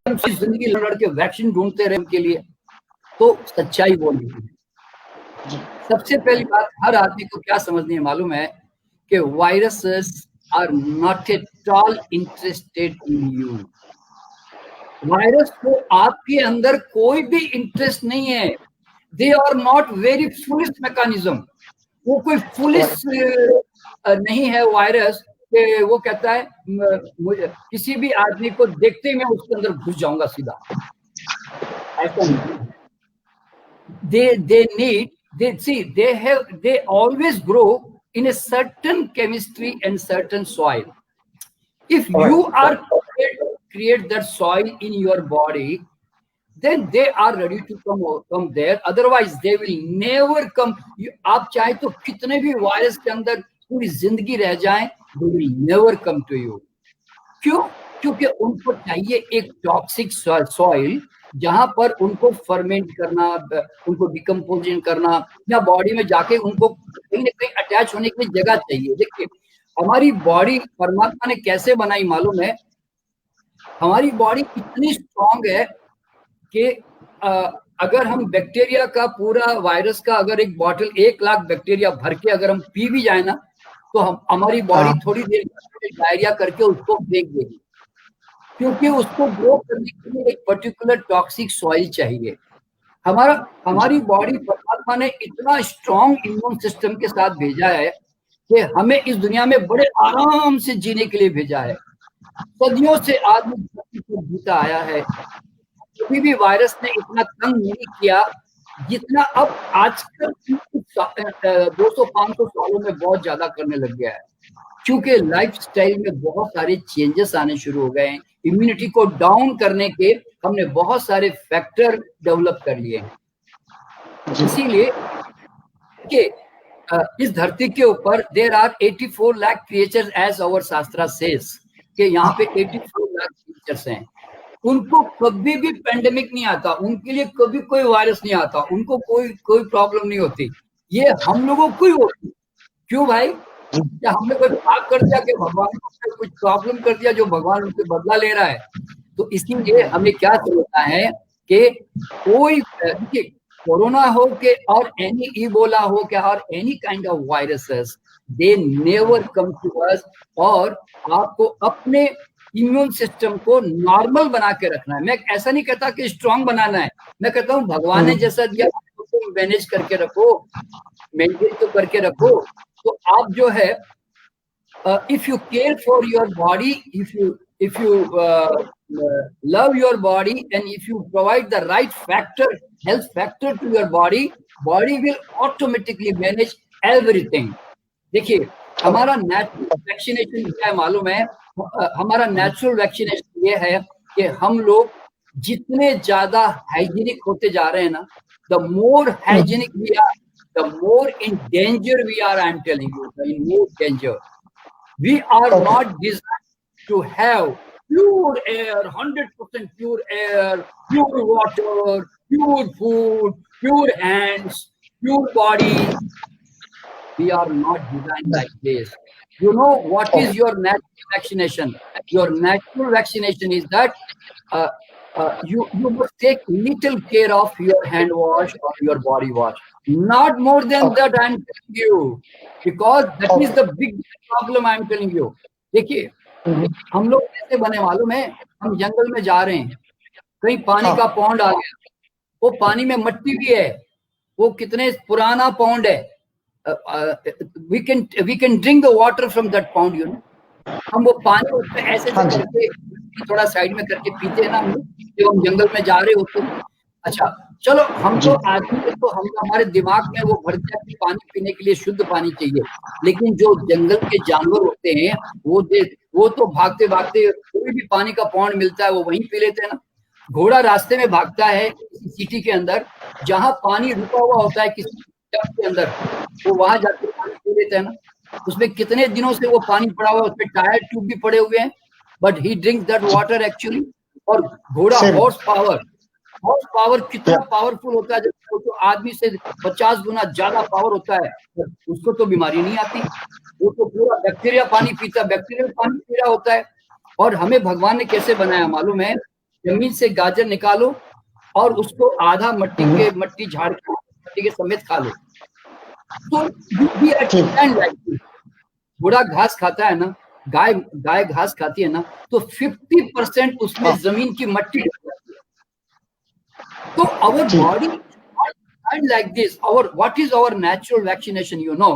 जिंदगी लड़के वैक्सीन ढूंढते रहे उनके लिए, तो सच्चाई वो नहीं है। सबसे पहली बात हर आदमी को क्या समझनी है मालूम है कि viruses are not at all interested in you. Virus को आपके अंदर कोई भी इंटरेस्ट नहीं है। They are not very foolish mechanism. वो कोई फुलिश नहीं है वायरस कि वो कहता है मुझे किसी भी आदमी को देखते ही मैं उसके अंदर घुस जाऊंगा सीधा। ऐसा नहीं। They always grow in a certain chemistry and certain soil. If you are create that soil in your body, then they are ready to come there. Otherwise, they will never come. आप चाहे तो कितने भी virus के अंदर पूरी जिंदगी रह जाएं, they will never come to you. क्यों? क्योंकि उनको चाहिए एक टॉक्सिक सॉइल जहां पर उनको फर्मेंट करना, उनको डिकम्पोजिशन करना, या बॉडी में जाके उनको कहीं ना कहीं अटैच होने के लिए जगह चाहिए। देखिए हमारी बॉडी परमात्मा ने कैसे बनाई मालूम है? हमारी बॉडी इतनी स्ट्रांग है कि अगर हम बैक्टीरिया का पूरा वायरस का अगर एक बॉटल 1 लाख बैक्टीरिया भर के अगर हम पी भी जाए ना, तो हमारी बॉडी थोड़ी देर डायरिया करके उसको फेंक देगी, क्योंकि उसको ग्रो करने के लिए एक पर्टिकुलर टॉक्सिक सॉइल चाहिए। हमारी बॉडी परमात्मा ने इतना स्ट्रॉन्ग इम्यून सिस्टम के साथ भेजा है कि हमें इस दुनिया में बड़े आराम से जीने के लिए भेजा है। सदियों से आदमी धरती पर जीता आया है, कभी भी वायरस ने इतना तंग नहीं किया जितना अब आजकल 200-500 सालों में बहुत ज्यादा करने लग गया है। क्योंकि लाइफस्टाइल में बहुत सारे चेंजेस आने शुरू हो गए हैं। इम्यूनिटी को डाउन करने के हमने बहुत सारे फैक्टर डेवलप कर लिए हैं। इसीलिए कि इस धरती के ऊपर there are 84 lakh creatures as our shastra says कि यहाँ पे 84 लाख क्रिएचर्स हैं। उनको कभी भी पेंडेमिक नहीं आता, उनके लिए कभी कोई वायरस नहीं आता, उनको कोई प्रॉब्लम नहीं होती। ये हम लोगों को ही होती। क्यों भाई? क्या हमने कोई पाप कर दिया कि भगवान को कुछ प्रॉब्लम कर दिया जो भगवान उनसे बदला ले रहा है? तो इसीलिए हमें क्या समझना है कि कोई कोरोना हो के और एनी इबोला हो क्या और any kind of viruses, they never come to us. और आपको अपने इम्यून सिस्टम को नॉर्मल बना के रखना है। मैं ऐसा नहीं कहता कि स्ट्रांग बनाना है, मैं कहता हूँ भगवान ने जैसा दिया उसको मैनेज करके रखो, मेंटेन तो करके रखो। तो आप जो है if you care for your body, if you love your body and if you provide the right health factor to your body will automatically manage everything. देखिए हमारा नेचुरल वैक्सीनेशन क्या है मालूम है? हमारा नेचुरल वैक्सीनेशन ये है कि हम लोग जितने ज्यादा हाइजीनिक होते जा रहे हैं ना, the more hygienic we are, the more in danger we are. I'm telling you, in more danger. We are not designed to have pure air, 100% pure air, pure water, pure food, pure hands, pure body. We are not designed like this. You know what is your natural vaccination? Your natural vaccination is that you must take little care of your hand wash or your body wash. Not more than that, I'm telling you, because that is the big problem I'm telling you. देखिए हम लोग कैसे बने मालूम है? हम जंगल में जा रहे हैं, कहीं पानी का पौंड आ गया, वो पानी में मिट्टी भी है, वो कितने पुराना पौंड है, we can drink the water from that pond, you know. हम वो पानी उसमें ऐसे करके थोड़ा साइड में करके पीते हैं ना जब हम जंगल में जा रहे होते हैं। अच्छा चलो, हम तो आदमी तो हम हमारे दिमाग में वो भर जाए कि पानी पीने के लिए शुद्ध पानी चाहिए, लेकिन जो जंगल के जानवर होते हैं वो तो भागते भागते कोई भी पानी का पौंड मिलता है वो वहीं पी लेते हैं ना। घोड़ा रास्ते में भागता है किसी सिटी के अंदर जहाँ पानी रुका हुआ होता है किसी के अंदर, वो वहां जाके पानी पी लेते हैं ना। उसमें कितने दिनों से वो पानी पड़ा हुआ है, उसमें टायर ट्यूब भी पड़े हुए हैं, but he drinks that water actually. और घोड़ा हॉर्स पावर कितना पावरफुल होता है, जब तो आदमी से 50 गुना ज्यादा पावर होता है, उसको तो बीमारी नहीं आती। वो तो पूरा बैक्टीरिया पानी पीता, बैक्टीरियल पानी पी रहा होता है। और हमें भगवान ने कैसे बनाया मालूम है जमीन से गाजर निकालो और उसको आधा मट्टी झाड़ के मट्टी के समेत खा लो, तो we are designed like this. घोड़ा घास खाता है ना, गाय घास खाती है ना, तो 50% उसमें जमीन की मट्टी डल जाती है। तो our body is designed like this. What is our natural vaccination? You know,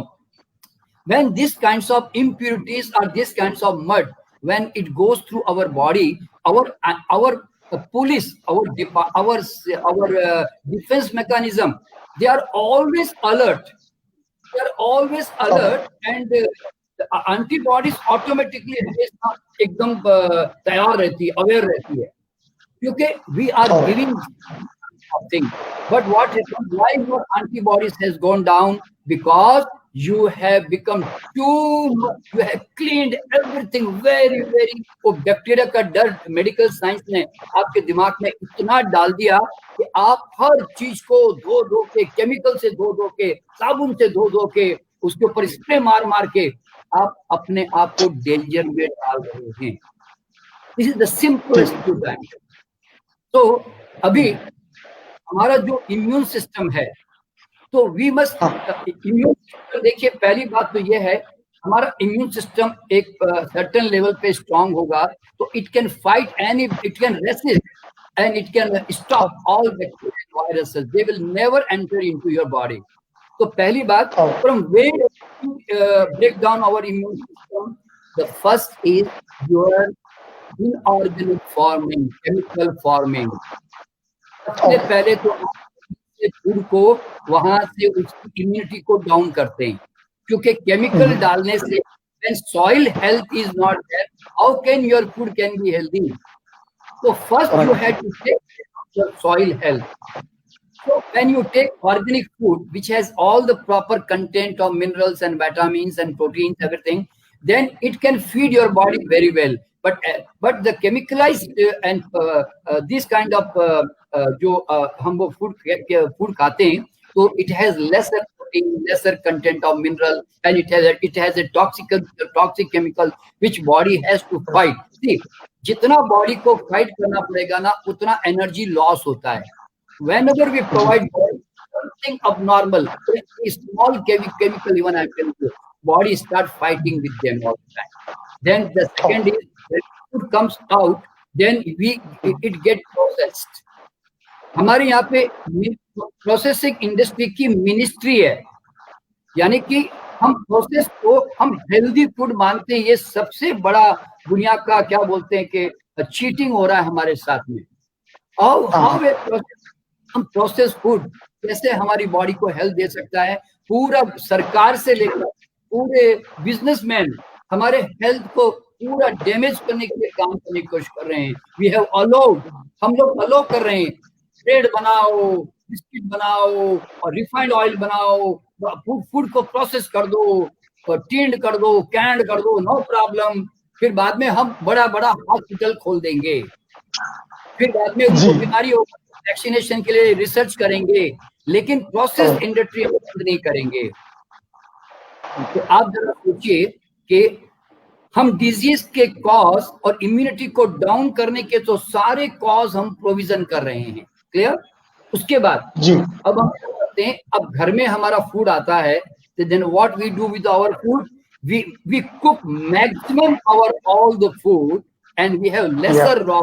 when these kinds of impurities or these kinds of mud, when it goes through our body, our police, our defense mechanism, they are always alert. They are always alert, and antibodies automatically एकदम तैयार रहती है, aware रहती है, क्योंकि we are giving something. But what happens? Why your antibodies has gone down? Because you have become too much, you have cleaned everything very, very. वो bacteria का डर मेडिकल साइंस ने आपके दिमाग में इतना डाल दिया कि आप हर चीज को धो के, केमिकल से धो के, साबुन से धो के, उसके ऊपर स्प्रे मार के आप अपने आप को डेंजर में डाल रहे हैं। This is the simplest to that. तो अभी हमारा जो इम्यून सिस्टम है, तो वी मस्ट इम्यून सिस्टम, देखिए पहली बात तो ये है, हमारा इम्यून सिस्टम एक सर्टेन लेवल पे स्ट्रांग होगा तो it can fight any, it can resist and it can stop all bacteria viruses, they will never enter into your body. तो पहली बात, from where break down our immune system, the first is your inorganic forming, chemical forming. सबसे पहले तो food को वहां से उसकी इम्यूनिटी को डाउन करते हैं, क्योंकि केमिकल डालने से when soil health is not there, how can your food can be healthy? So first you have to take care of your soil health. So when you take organic food which has all the proper content of minerals and vitamins and proteins, everything, then it can feed your body very well. But the chemicalized and this kind of जो हम वो food खाते हैं, तो it has lesser protein, lesser content of mineral, and it has a toxic chemical which body has to fight. See, जितना body को fight करना पड़ेगा ना, उतना एनर्जी लॉस होता है। Whenever we provide something abnormal, small chemical, even I tell you, body start fighting with them all the time. Then the second is, when food comes out, then it get processed. हमारे यहाँ पे processing industry की ministry है, यानी कि हम process को हम हेल्दी फूड मानते हैं। ये सबसे बड़ा दुनिया का क्या बोलते हैं कि चीटिंग हो रहा है हमारे साथ में। हम प्रोसेस फूड कैसे हमारी बॉडी को हेल्थ दे सकता है? पूरा सरकार से लेकर पूरे बिजनेसमैन हमारे हेल्थ को पूरा डैमेज करने के लिए काम करने की कोशिश कर रहे हैं। वी हैव अलाउड, हम लोग अलाउ कर रहे हैं, ब्रेड बनाओ, बिस्किट बनाओ और रिफाइंड ऑयल बनाओ, फूड को प्रोसेस कर दो, टिंड कर दो, कैंड कर दो, नो प्रॉब्लम। फिर बाद में हम बड़ा बड़ा हॉस्पिटल खोल देंगे, फिर बाद में उनको बीमारी होगी, वैक्सीनेशन के लिए रिसर्च करेंगे, लेकिन प्रोसेस इंडस्ट्री बंद नहीं करेंगे। तो आप जरा सोचिए कि हम डिजीज के कॉज और इम्यूनिटी को डाउन करने के तो सारे कॉज हम प्रोविजन कर रहे हैं। क्लियर? उसके बाद अब हम क्या करते हैं, अब घर में हमारा फूड आता है, तो then what we do with our food, we cook maximum our all the food and we have lesser raw.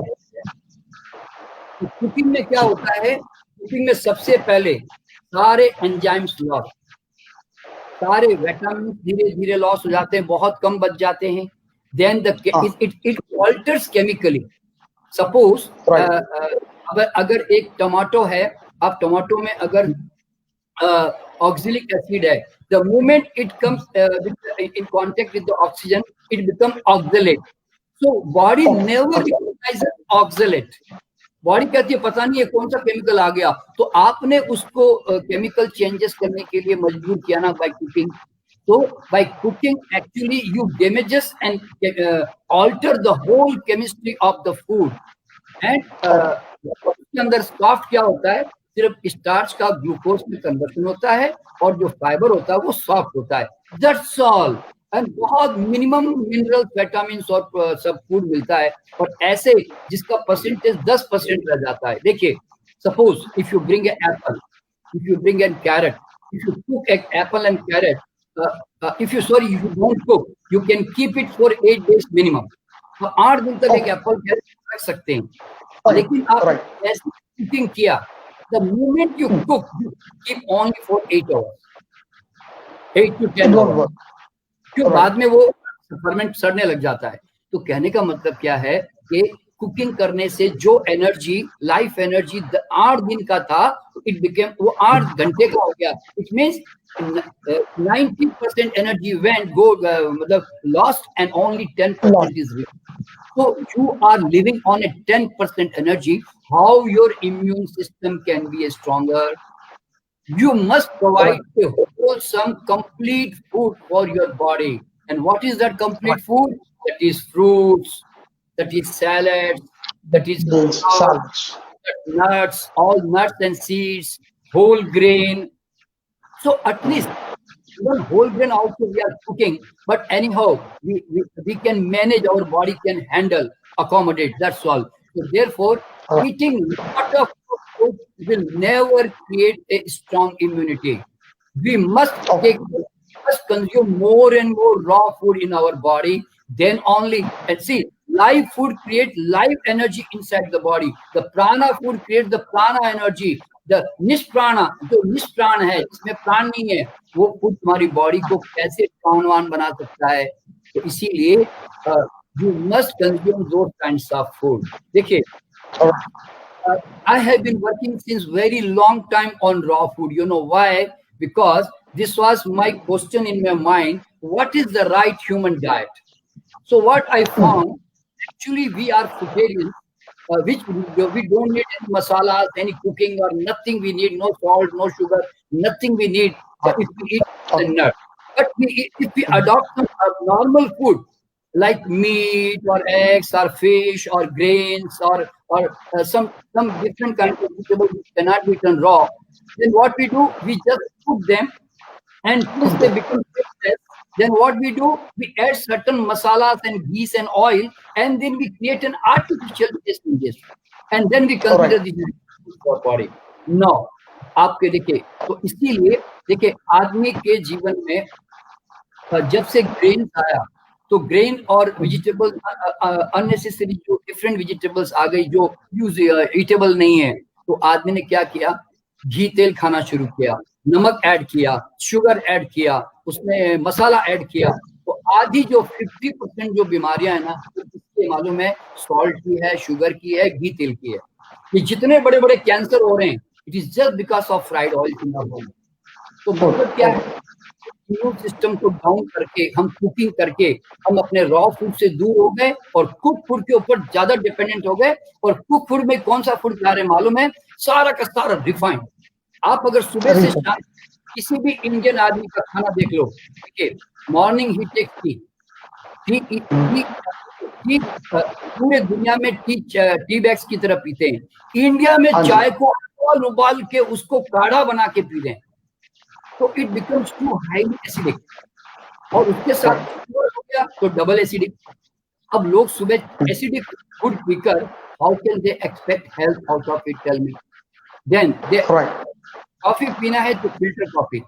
Cooking में क्या होता है, कुकिंग में सबसे पहले सारे एंजाइम्स लॉस, सारे विटामिन धीरे धीरे लॉस हो जाते हैं, बहुत कम बच जाते हैं। Then it alters chemically. Suppose अगर एक टमाटो है, अब टमाटो में अगर ऑक्सिलिक एसिड है, the moment it comes in contact with the oxygen, it become oxalate. So body never recognises oxalate. Body कहती है पता नहीं है कौन सा केमिकल आ गया, तो आपने उसको केमिकल चेंजेस करने के लिए मजबूर किया ना बाय कुकिंग। तो by cooking actually you damages and alter the whole chemistry of the food. And उसके अंदर सॉफ्ट क्या होता है, सिर्फ स्टार्च का ग्लूकोज में कन्वर्शन होता है और जो फाइबर होता है वो सॉफ्ट होता है। That's all. एंड बहुत मिनिमम मिनरल विटामिन और सब फूड मिलता है, और ऐसे जिसका परसेंटेज 10% रह जाता है। देखिए, suppose if you bring a Apple, if you bring in carrot, if you cook an apple and carrot, if you sorry, if you don't cook, you can keep it for 8 days minimum. तो 8 दिन तक एक Apple carat रख सकते हैं। लेकिन आप ऐसे कुकिंग किया, the moment you cook, you keep only for 8 hours, 8 to 10 hours. क्यों? बाद में वो फर्मेंट सड़ने लग जाता है। तो कहने का मतलब क्या है कि कुकिंग करने से जो एनर्जी, लाइफ एनर्जी 8 दिन का था, इट बिकेम, वो 8 घंटे का हो गया। इट मीन्स 90% एनर्जी वेंट गो, मतलब lost, and only 10% is remain. So you are living on a 10% energy. How your immune system can be stronger? You must provide a wholesome, complete food for your body. And what is that complete food? That is fruits, that is salads, that is salads, nuts, all nuts and seeds, whole grain. So at least even whole grain also we are cooking, but anyhow we can manage, our body can handle, accommodate, that's all. So therefore eating lot of food will never create a strong immunity. We must consume more and more raw food in our body, then only. And see, live food creates live energy inside the body. The prana food creates the prana energy. The निष्प्राणा, जो निष्प्राण है, जिसमें प्राण नहीं है, वो food तुम्हारी body को कैसे प्राणवान बना सकता है। तो इसीलिए you must consume those kinds of food. देखिए, I have been working since very long time on raw food. You know why? Because this was my question in my mind. What is the right human diet? So what I found, actually we are fruitarians, which we don't need any masalas, any cooking or nothing. We need no salt, no sugar, nothing we need. But if we eat the nut, but if we adopt some normal food like meat or eggs or fish or grains or some different kind of vegetables which cannot be eaten raw, then what we do, we just cook them, and once they become tasteless, then what we do, we add certain masalas and ghees and oil, and then we create an artificial taste in this, and then we consider this for body. No, आपके देखिए, तो इसीलिए देखिए आदमी के जीवन में जब से ग्रेन आया, तो ग्रेन और वेजिटेबल्स, अननेसेसरी जो डिफरेंट वेजिटेबल्स आ गई जो यूज ईटेबल नहीं है, तो आदमी ने क्या किया, घी तेल खाना शुरू किया, नमक ऐड किया, शुगर ऐड किया, उसमें मसाला ऐड किया। तो आधी जो 50% जो बीमारियां है ना, तो इसके मालूम है सॉल्ट की है, शुगर की है, घी तेल की है। ये जितने बड़े बड़े कैंसर हो रहे हैं, it is just because of fried oil in our body. तो मतलब क्या है, इम्यून सिस्टम को डाउन करके, हम कुकिंग करके हम अपने रॉ फूड से दूर हो गए और कुक फूड के ऊपर ज्यादा डिपेंडेंट हो गए। और कुक फूड में कौन सा फूड खा रहे हैं मालूम है, सारा का सारा रिफाइंड। आप अगर सुबह से शाम किसी भी इंडियन आदमी का खाना देख लो, ठीक है, मॉर्निंग ही टेक्स टी, पूरे दुनिया में टी बैग्स की तरह पीते हैं। इंडिया में चाय को उबाल के उसको काढ़ा बना के पी रहे हैं, तो it becomes too highly acidic, और उसके साथ शुगर हो गया तो डबल एसिडिक। अब लोग सुबह एसिडिक फूड पीकर how can they expect health out of it, tell me. Then they coffee पीना है तो फिल्टर कॉफी,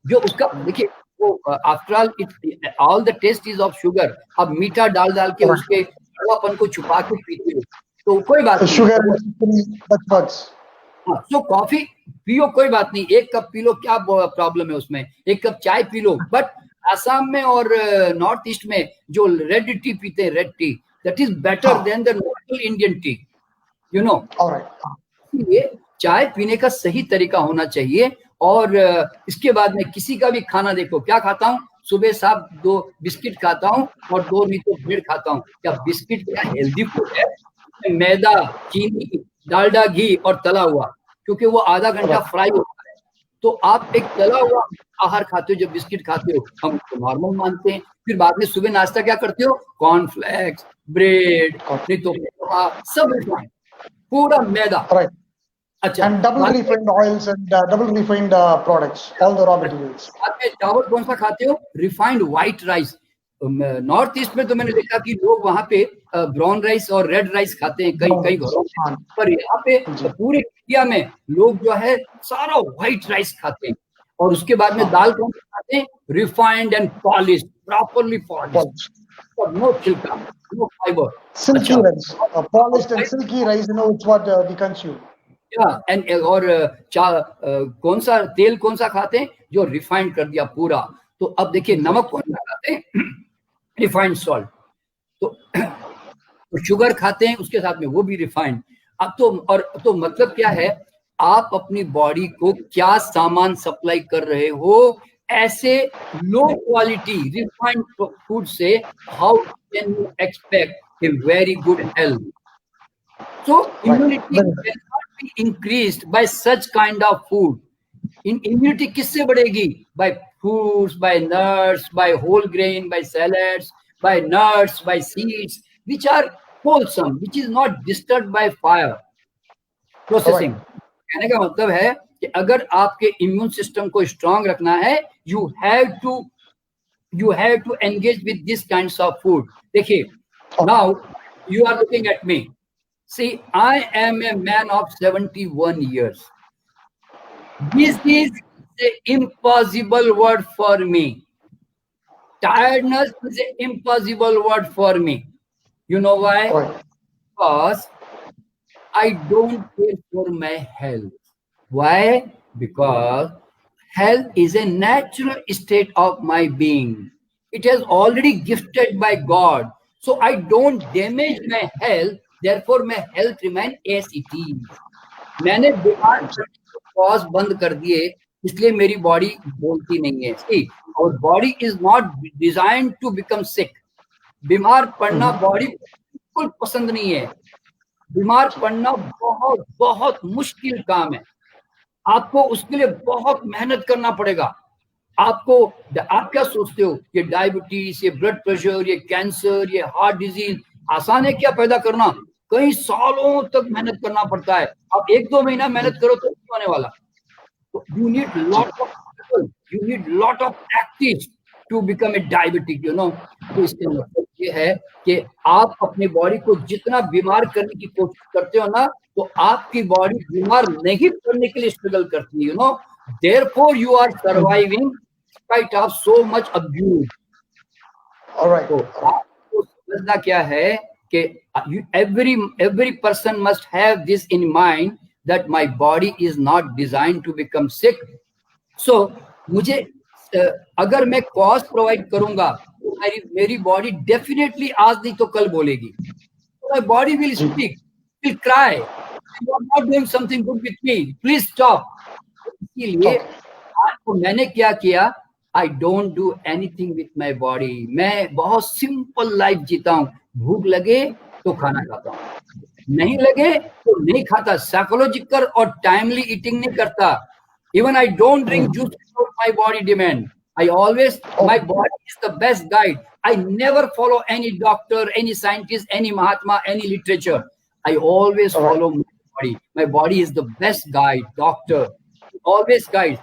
जो उसका देखिए वो after all it all the taste is of sugar. अब मीठा डाल डाल के उसके कड़वापन को छुपा के पीते हो तो कोई बात नहीं, शुगर। हाँ, तो कॉफी पियो, कोई बात नहीं, 1 कप पी लो, क्या प्रॉब्लम है उसमें, 1 कप चाय पी लो। बट आसाम में और नॉर्थ ईस्ट में जो रेड टी पीते हैं, red T, that is better than the normal Indian T, you know. इसलिए चाय पीने का सही तरीका होना चाहिए। और इसके बाद में किसी का भी खाना देखो, क्या खाता हूँ सुबह साहब, 2 बिस्किट खाता हूँ और 2 नहीं तो ब्रेड खाता हूँ। क्या बिस्किट क्या हेल्दी फूड है? मैदा, चीनी, डालडा, घी और तला हुआ, क्योंकि वो आधा घंटा फ्राई होता है। तो आप एक तला हुआ आहार खाते हो, जब बिस्किट खाते हो, हम तो नॉर्मल मानते हैं। फिर बाद में सुबह नाश्ता क्या करते हो, कॉर्नफ्लेक्स, ब्रेड, नहीं तो सब पूरा मैदा। अच्छा, and double refined oils and double refined products, all the raw materials. बाद में चावल कौन सा खाते हो? Refined white rice. North east में तो मैंने देखा कि लोग वहां पे ब्राउन राइस और रेड राइस खाते हैं कई कई घरों में, हाँ, पर यहाँ पे पूरे इंडिया में लोग जो है सारा व्हाइट राइस खाते हैं। और उसके बाद में दाल कौन सी खाते हैं? Refined and polished, properly polished, no छिलका, no fibre. silky rice, polished and silky rice, you know, it's what we consume. And और कौन सा तेल कौन सा खाते हैं? जो रिफाइंड कर दिया पूरा। तो अब देखिए नमक कौन सा खाते हैं? Refined salt. तो शुगर खाते हैं उसके साथ में, वो भी रिफाइंड। अब तो मतलब क्या है, आप अपनी बॉडी को क्या सामान सप्लाई कर रहे हो ऐसे लो क्वालिटी रिफाइंड फूड से? How can you expect a very good health? So immunity cannot be increased by such kind of food. In immunity किससे बढ़ेगी? By fruits, by nuts, by whole grain, by salads, by nuts, by seeds, which are wholesome, which is not disturbed by fire processing. कहने का मतलब है कि अगर आपके immune system को स्ट्रांग रखना है, you have to engage with these kinds of food. देखिए, now you are looking at me. See, I am a man of 71 years. This is an impossible word for me. Tiredness is an impossible word for me. You know why? Because I don't care for my health. Why? Because health is a natural state of my being. It has already gifted by God. So I don't damage my health. Therefore, my health remain as it is. मैंने बीमार cause बंद कर दिए, इसलिए मेरी body बोलती नहीं है। See, our body is not designed to become sick. बीमार पड़ना बॉडी बिल्कुल पसंद नहीं है। बीमार पड़ना बहुत बहुत मुश्किल काम है। आपको उसके लिए बहुत मेहनत करना पड़ेगा। आप क्या सोचते हो, ये डायबिटीज, ये ब्लड प्रेशर, ये कैंसर, ये हार्ट डिजीज आसान है क्या पैदा करना? कई सालों तक मेहनत करना पड़ता है। आप 1-2 महीना मेहनत करो तो नहीं होने वाला। You need lot of people, you need lot of practice to become a diabetic, you know. तो इसका मतलब ये है कि आप अपनी बॉडी को जितना बीमार करने की कोशिश करते हो ना, तो आपकी बॉडी बीमार नहीं करने के लिए स्ट्रगल करती है, you know. Therefore, you are surviving spite of so much abuse. Alright. तो आपको समझना क्या है कि every person must have this in mind that my body is not designed to become sick. So मुझे अगर मैं कॉज प्रोवाइड करूंगा तो मेरी बॉडी डेफिनेटली आज नहीं तो कल बोलेगी। My body will speak, will cry, you are not doing something good with me, please stop. इसीलिए आज को मैंने क्या किया, I don't do anything with my body. मैं बहुत सिंपल लाइफ जीता हूँ। भूख लगे तो खाना खाता हूँ, नहीं लगे तो नहीं खाता। साइकोलॉजिकल और टाइमली ईटिंग नहीं करता। Even I don't drink juice without my body demand. I always, my body is the best guide. I never follow any doctor, any scientist, any Mahatma, any literature. I always follow my body. My body is the best guide, doctor. Always guide.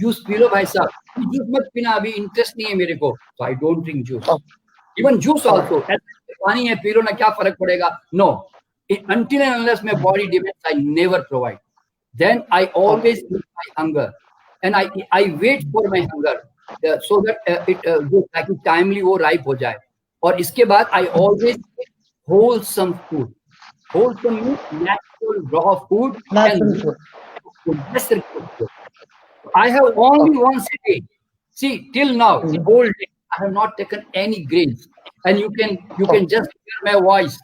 Juice पी लो भाई साहब, juice मत पीना, अभी interest नहीं है मेरे को, तो I don't drink juice. Even juice also, पानी है पी लो ना, क्या फर्क पड़ेगा? No, until and unless my body demands, I never provide. Then I always eat my hunger, and I wait for my hunger so that ताकि timely वो राइप हो जाए। और इसके बाद I always eat wholesome food. Wholesome means natural raw food and lesser food. I have only once a day. See, till now, in whole day, I have not taken any grains. And you can just hear my voice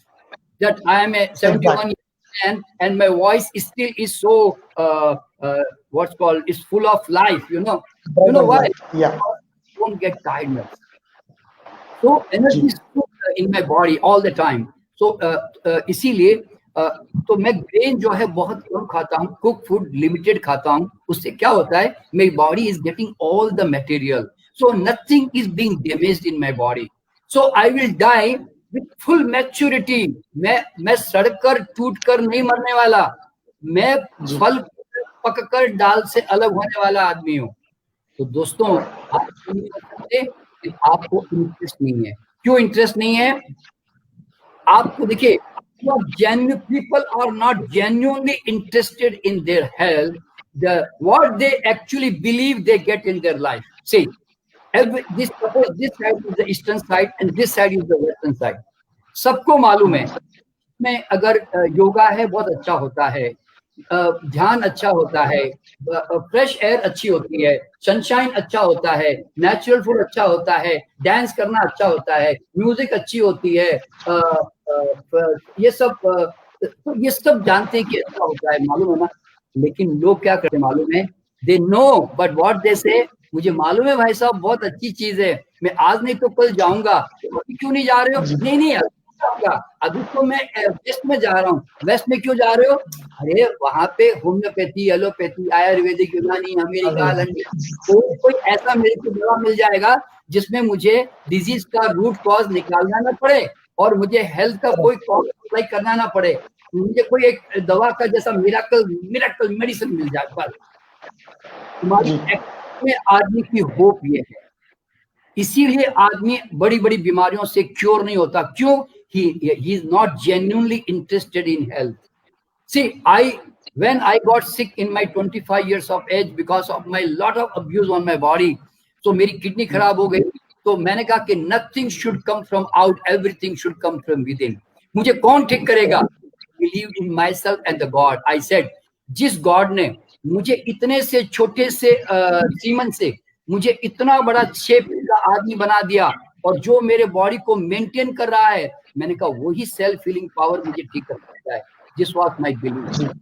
that I am a 71 year man, and my voice still is so what's called, is full of life. You know why? Yeah. I don't get tiredness. So energy is in my body all the time. So इसीलिए तो मैं grain जो है बहुत कम खाता हूँ, cook food limited खाता हूँ। उससे क्या होता है, मेरी body is getting all the material, so nothing is being damaged in my body. So I will die with full maturity. मैं सड़कर टूट कर नहीं मरने वाला। मैं फल पककर डाल से अलग होने वाला आदमी हूँ। तो दोस्तों, आप नहीं कर सकते कि आपको इंटरेस्ट नहीं है। क्यों इंटरेस्ट नहीं है? आपको देखिए, genuine people are not genuinely interested in their health. What they actually believe they get in their life. See, suppose this side is the eastern side and this side is the western side. सबको मालूम है में अगर योगा है बहुत अच्छा होता है, ध्यान अच्छा होता है, फ्रेश एयर अच्छी होती है, सनशाइन अच्छा होता है, नेचुरल फूड अच्छा होता है, डांस करना अच्छा होता है, म्यूजिक अच्छी होती है, ये सब जानते हैं कि अच्छा होता है, मालूम है ना। लेकिन लोग क्या करते हैं मालूम है? They know but what they से, मुझे मालूम है भाई साहब बहुत अच्छी चीज है, मैं आज नहीं तो कल जाऊंगा। अभी क्यों नहीं जा रहे हो? नहीं नहीं जाऊंगा, अभी तो मैं वेस्ट में जा रहा हूँ। वेस्ट में क्यों जा रहे हो? अरे वहां पे होम्योपैथी, एलोपैथी, आयुर्वेदिक, यूनानी, अमेरिका, लंदन, कोई ऐसा मेरे को दवा मिल जाएगा जिसमें मुझे डिजीज का रूट कॉज निकालना ना पड़े और मुझे हेल्थ का कोई कॉज अप्लाई करना ना पड़े, मुझे कोई एक दवा का जैसा मिराकल मेडिसिन मिल जाए बस। तुम्हारी में आदमी की होप ये है, इसीलिए आदमी बड़ी बड़ी बीमारियों से क्योर नहीं होता। क्यों? he is not genuinely interested in health. See, when I got sick in my 25 years of age because of my lot of abuse on my body, so मेरी किडनी खराब हो गई, तो मैंने कहा कि nothing should come from out, everything should come from within. मुझे कौन ठीक करेगा? Believe in myself and the God. I said, जिस गॉड ने मुझे इतने से छोटे से सीमन से मुझे इतना बड़ा शेप का आदमी बना दिया और जो मेरे बॉडी को मेंटेन कर रहा है, मैंने कहा वही सेल्फ हीलिंग पावर मुझे ठीक कर सकता है। This was my belief.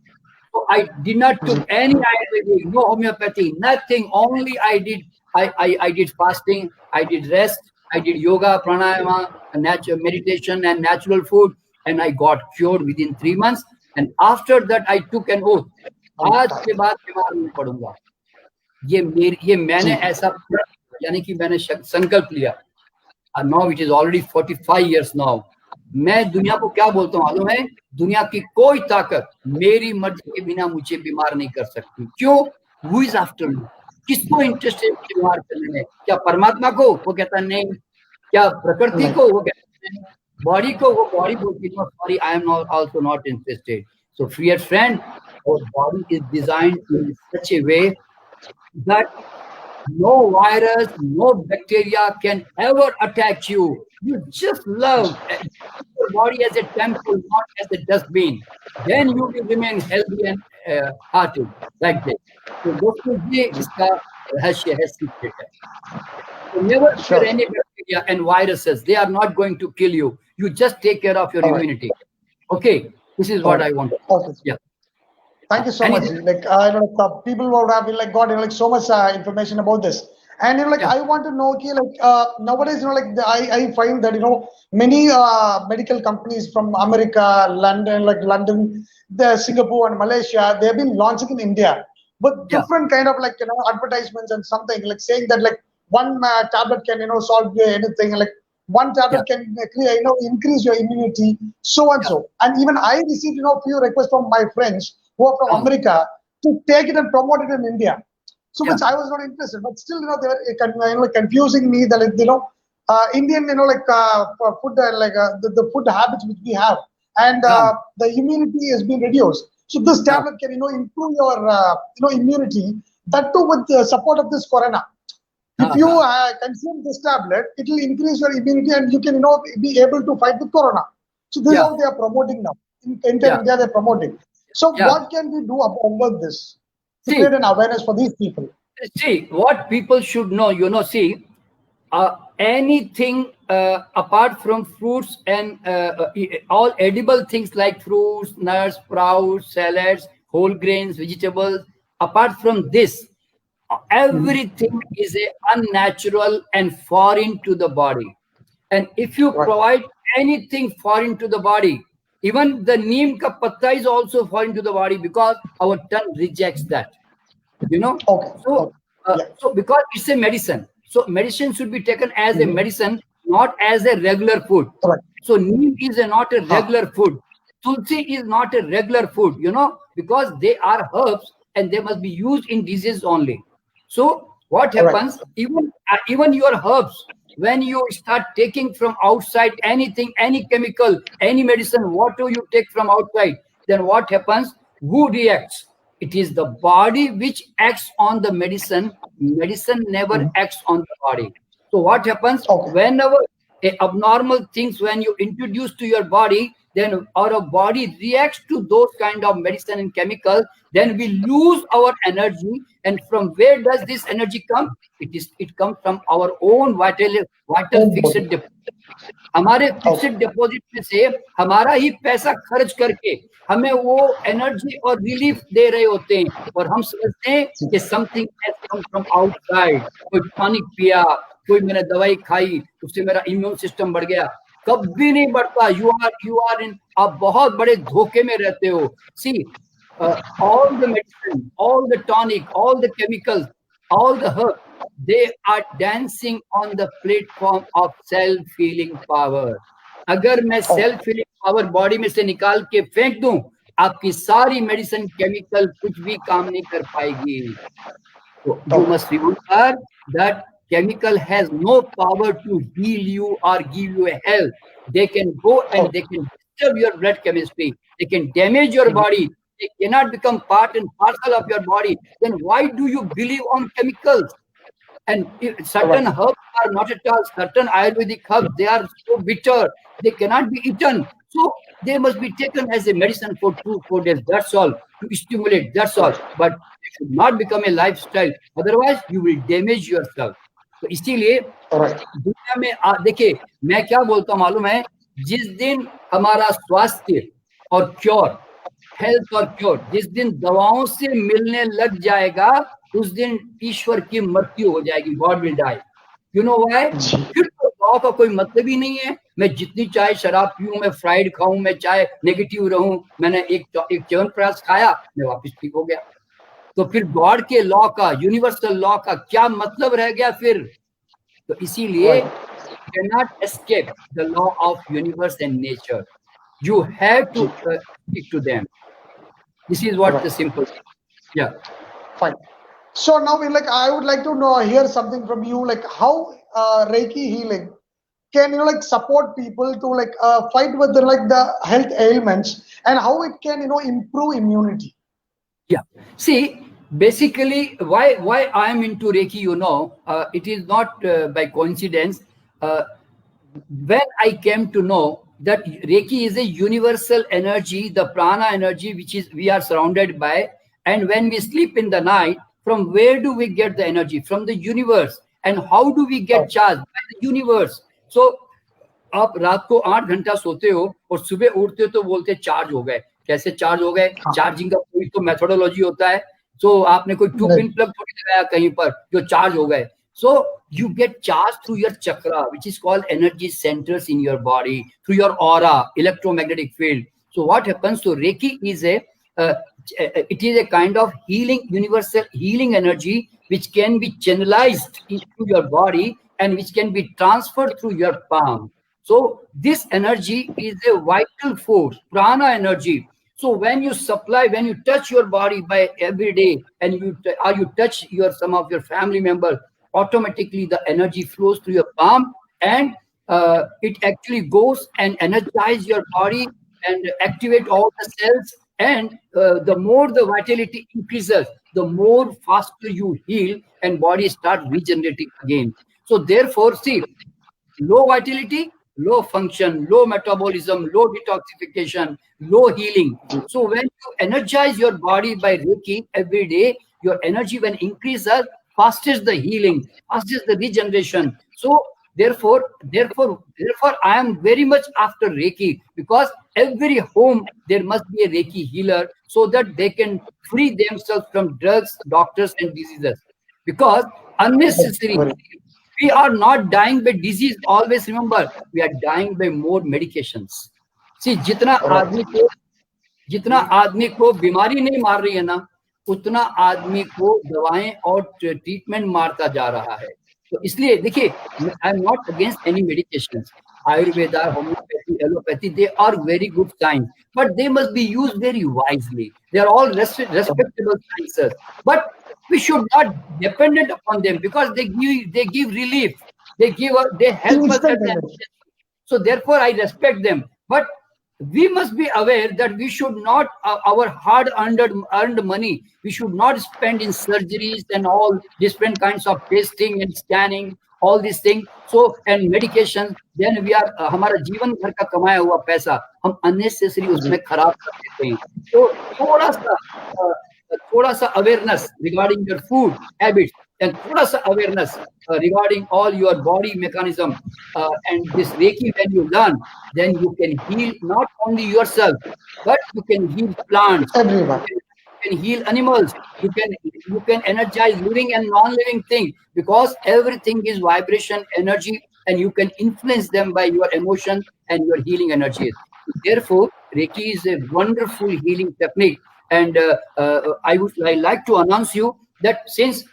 So I did not took any Ayurvedic, no homeopathy, nothing. Only I did fasting, I did rest, I did yoga, pranayama, natural meditation, and natural food, and I got cured within 3 months. And after that, I took an oath. आज के बाद बीमार नहीं पड़ूंगा। ये मैंने ऐसा, यानी कि मैंने संकल्प लिया। Now it is already 45 years now. मैं दुनिया को क्या बोलता हूँ मालूम है? दुनिया की कोई ताकत मेरी मर्जी के बिना मुझे बीमार नहीं कर सकती। क्यों? Who is after me? किसको इंटरेस्ट है बीमार करने में? क्या परमात्मा को? वो कहता नहीं। क्या प्रकृति को? वो कहता नहीं। बॉडी को? वो बॉडी बोलती है sorry, I am also not interested. So dear friend, our body is designed in such a way that no virus, no bacteria can ever attack you. You just love your body as a temple, not as a dustbin. Then you will remain healthy and hearty like this. So दोस्तों, ये इसका रहस्य है, secret है। So never fear any bacteria and viruses. They are not going to kill you. You just take care of your immunity. Okay, this is what I want. Okay. Yeah. Thank you so much. Like people would have like got like so much information about this, and I want to know, okay, nowadays I find that many medical companies from America, London, Singapore and Malaysia, they have been launching in India with different kind of advertisements and something like saying that one tablet can solve anything, like one tablet can increase your immunity, so and so. And even I received few requests from my friends who are from America to take it and promote it in India. So which I was not interested, but still they were confusing me that Indian food the food habits which we have, and the immunity has been reduced. So this tablet can improve your immunity, that too with the support of this corona. If you consume this tablet, it will increase your immunity and you can be able to fight with corona. So this is how they are promoting now. In India they are promoting. So what can we do about this to create an awareness for these people? See, what people should know, anything apart from fruits and all edible things like fruits, nuts, sprouts, salads, whole grains, vegetables, apart from this, everything is unnatural and foreign to the body. And if you provide anything foreign to the body, even the neem ka patta is also foreign to the body because our tongue rejects that. So because it's a medicine, so medicine should be taken as a medicine, not as a regular food. So neem is not a regular food. Tulsi is not a regular food, because they are herbs and they must be used in disease only. So what happens, even your herbs, when you start taking from outside anything, any chemical, any medicine, what do you take from outside, then what happens? Who reacts? It is the body which acts on the medicine. Medicine never acts on the body. So what happens? Whenever abnormal things, when you introduce to your body, then our body reacts to those kind of medicine and chemicals, then we lose our energy. And from where does this energy come? It comes from our own vital fixed deposit. हमारे fixed deposit में से हमारा ही पैसा खर्च करके हमें वो energy और रिलीफ दे रहे होते हैं, और हम समझते हैं कि something has come from outside. कोई पानी पिया, कोई मैंने दवाई खाई, उससे मेरा इम्यून सिस्टम बढ़ गया। कभी नहीं बढ़ता। यू आर इन, आप बहुत बड़े धोखे में रहते हो। सी all the medicine, all the tonic, all the chemicals, all the herbs, they are dancing on the platform of self-healing power. अगर मैं self-healing power बॉडी में से निकाल के फेंक दूं, आपकी सारी मेडिसिन केमिकल कुछ भी काम नहीं कर पाएगी। So you must remember that chemical has no power to heal you or give you a health. They can go and they can disturb your blood chemistry. They can damage your body. They cannot become part and parcel of your body. Then why do you believe on chemicals? And certain herbs are not at all, certain Ayurvedic herbs, they are so bitter, they cannot be eaten. So they must be taken as a medicine for 2-4 days, that's all, to stimulate, that's all. But it should not become a lifestyle, otherwise you will damage yourself. तो इसीलिए दुनिया में देखिए, मैं क्या बोलता हूँ मालूम है, जिस दिन हमारा स्वास्थ्य और क्योर, हेल्थ और क्योर जिस दिन दवाओं से मिलने लग जाएगा, उस दिन ईश्वर की मृत्यु हो जाएगी। God will die. You know why? फिर तो दवाओं का कोई मतलब ही नहीं है। मैं जितनी चाहे शराब पीऊं, मैं फ्राइड खाऊं, मैं चाहे नेगेटिव रहूं, मैंने एक च्यवनप्राश खाया, मैं वापस ठीक हो गया। तो फिर गॉड के लॉ का, यूनिवर्सल लॉ का क्या मतलब रह गया फिर? तो इसीलिए cannot escape the law of universe and nature. You have to stick to them. This is what the simple thing. Yeah. Fine. So now, I would like to hear something from you, like how Reiki healing can support people to fight with the health ailments, and how it can improve immunity. Yeah. See, basically, why I am into Reiki, it is not by coincidence. When I came to know that Reiki is a universal energy, the prana energy, which is we are surrounded by, and when we sleep in the night, from where do we get the energy? From the universe. And how do we get charged? By the universe. So आप रात को 8 घंटा सोते हो और सुबह उठते हो तो बोलते चार्ज हो गए। कैसे चार्ज हो गए? चार्जिंग का कोई तो मेथोडोलॉजी होता है। So आपने कोई 2-pin plug थोड़ी लगाया कहीं पर जो चार्ज हो गए। So you get charged through your chakra, which is called energy centers in your body, through your aura, electromagnetic field. So what happens? So Reiki is it is a kind of healing, universal healing energy, which can be channelized into your body and which can be transferred through your palm. So this energy is a vital force, prana energy. So when you touch your body by every day, and you touch some of your family members, automatically the energy flows through your palm, and it actually goes and energize your body and activate all the cells. And the more the vitality increases, the more faster you heal and body start regenerating again. So therefore, see, low vitality, low function, low metabolism, low detoxification, low healing. So when you energize your body by Reiki every day, your energy when increases, fastest the healing, fastest the regeneration. So therefore I am very much after Reiki, because every home there must be a Reiki healer, so that they can free themselves from drugs, doctors and diseases. Because unnecessary, we are not dying by disease. Always remember, we are dying by more medications. See, जितना आदमी को बीमारी नहीं मार रही है ना, उतना आदमी को दवाएं और ट्रीटमेंट मारता जा रहा है। तो इसलिए देखिए, I am not against any medication. Ayurveda, homeopathy, allopathy, they are very good science, but they must be used very wisely. They are all respectable sciences, but we should not dependent upon them because they give relief. They help us at Instant the relief. emergency. So therefore, I respect them. But we must be aware that we should not our hard earned money. We should not spend in surgeries and all different kinds of testing and scanning, all these things. So and medication. Then we are हमारा जीवन भर का कमाया हुआ पैसा हम unnecessary उसमें खराब कर देते हैं. तो थोड़ा सा awareness regarding your food habits and थोड़ा सा awareness regarding all your body mechanism and this Reiki when you learn, then you can heal not only yourself, but you can heal plants, Everyone. you can heal animals, you can energize living and non-living thing because everything is vibration energy and you can influence them by your emotion and your healing energies. Therefore, Reiki is a wonderful healing technique. And I like to announce you that since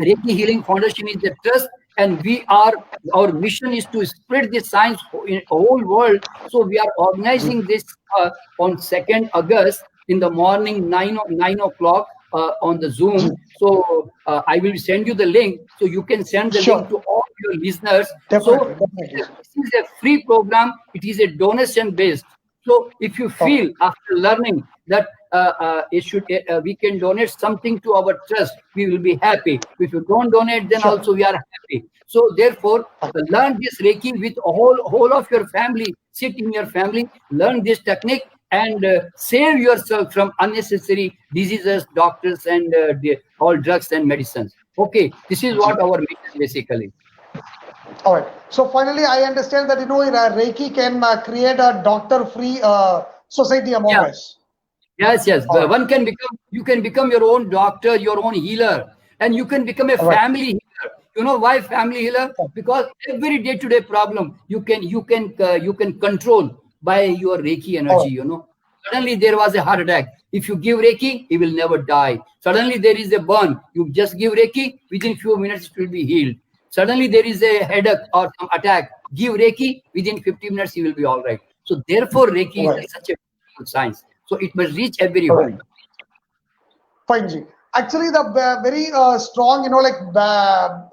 Reiki Healing Foundation is the trust, and our mission is to spread this science in the whole world. So we are organizing this on 2nd August in the morning 9 o'clock on the Zoom. So I will send you the link so you can send the Sure. link to all your listeners. Definitely, So definitely. this is a free program. It is a donation based. So if you feel after learning that we can donate something to our trust, we will be happy. If you don't donate, then Sure. also we are happy. So therefore, learn this Reiki with whole of your family. Sit in your family, learn this technique, and save yourself from unnecessary diseases, doctors, and all drugs and medicines. Okay, this is what our mission basically. All right. So finally, I understand that Reiki can create a doctor-free society among Yeah. us. Yes. All right. You can become your own doctor, your own healer, and you can become a All right. family healer. You know why family healer? Because every day-to-day problem you can control by your Reiki energy. You know, suddenly there was a heart attack. If you give Reiki, he will never die. Suddenly there is a burn. You just give Reiki, within few minutes it will be healed. Suddenly there is a headache or some attack. Give Reiki, within 50 minutes he will be all right. So therefore, Reiki Right. is such a beautiful science. So it must reach every All home. right. Fine, Ji. Actually, the very strong,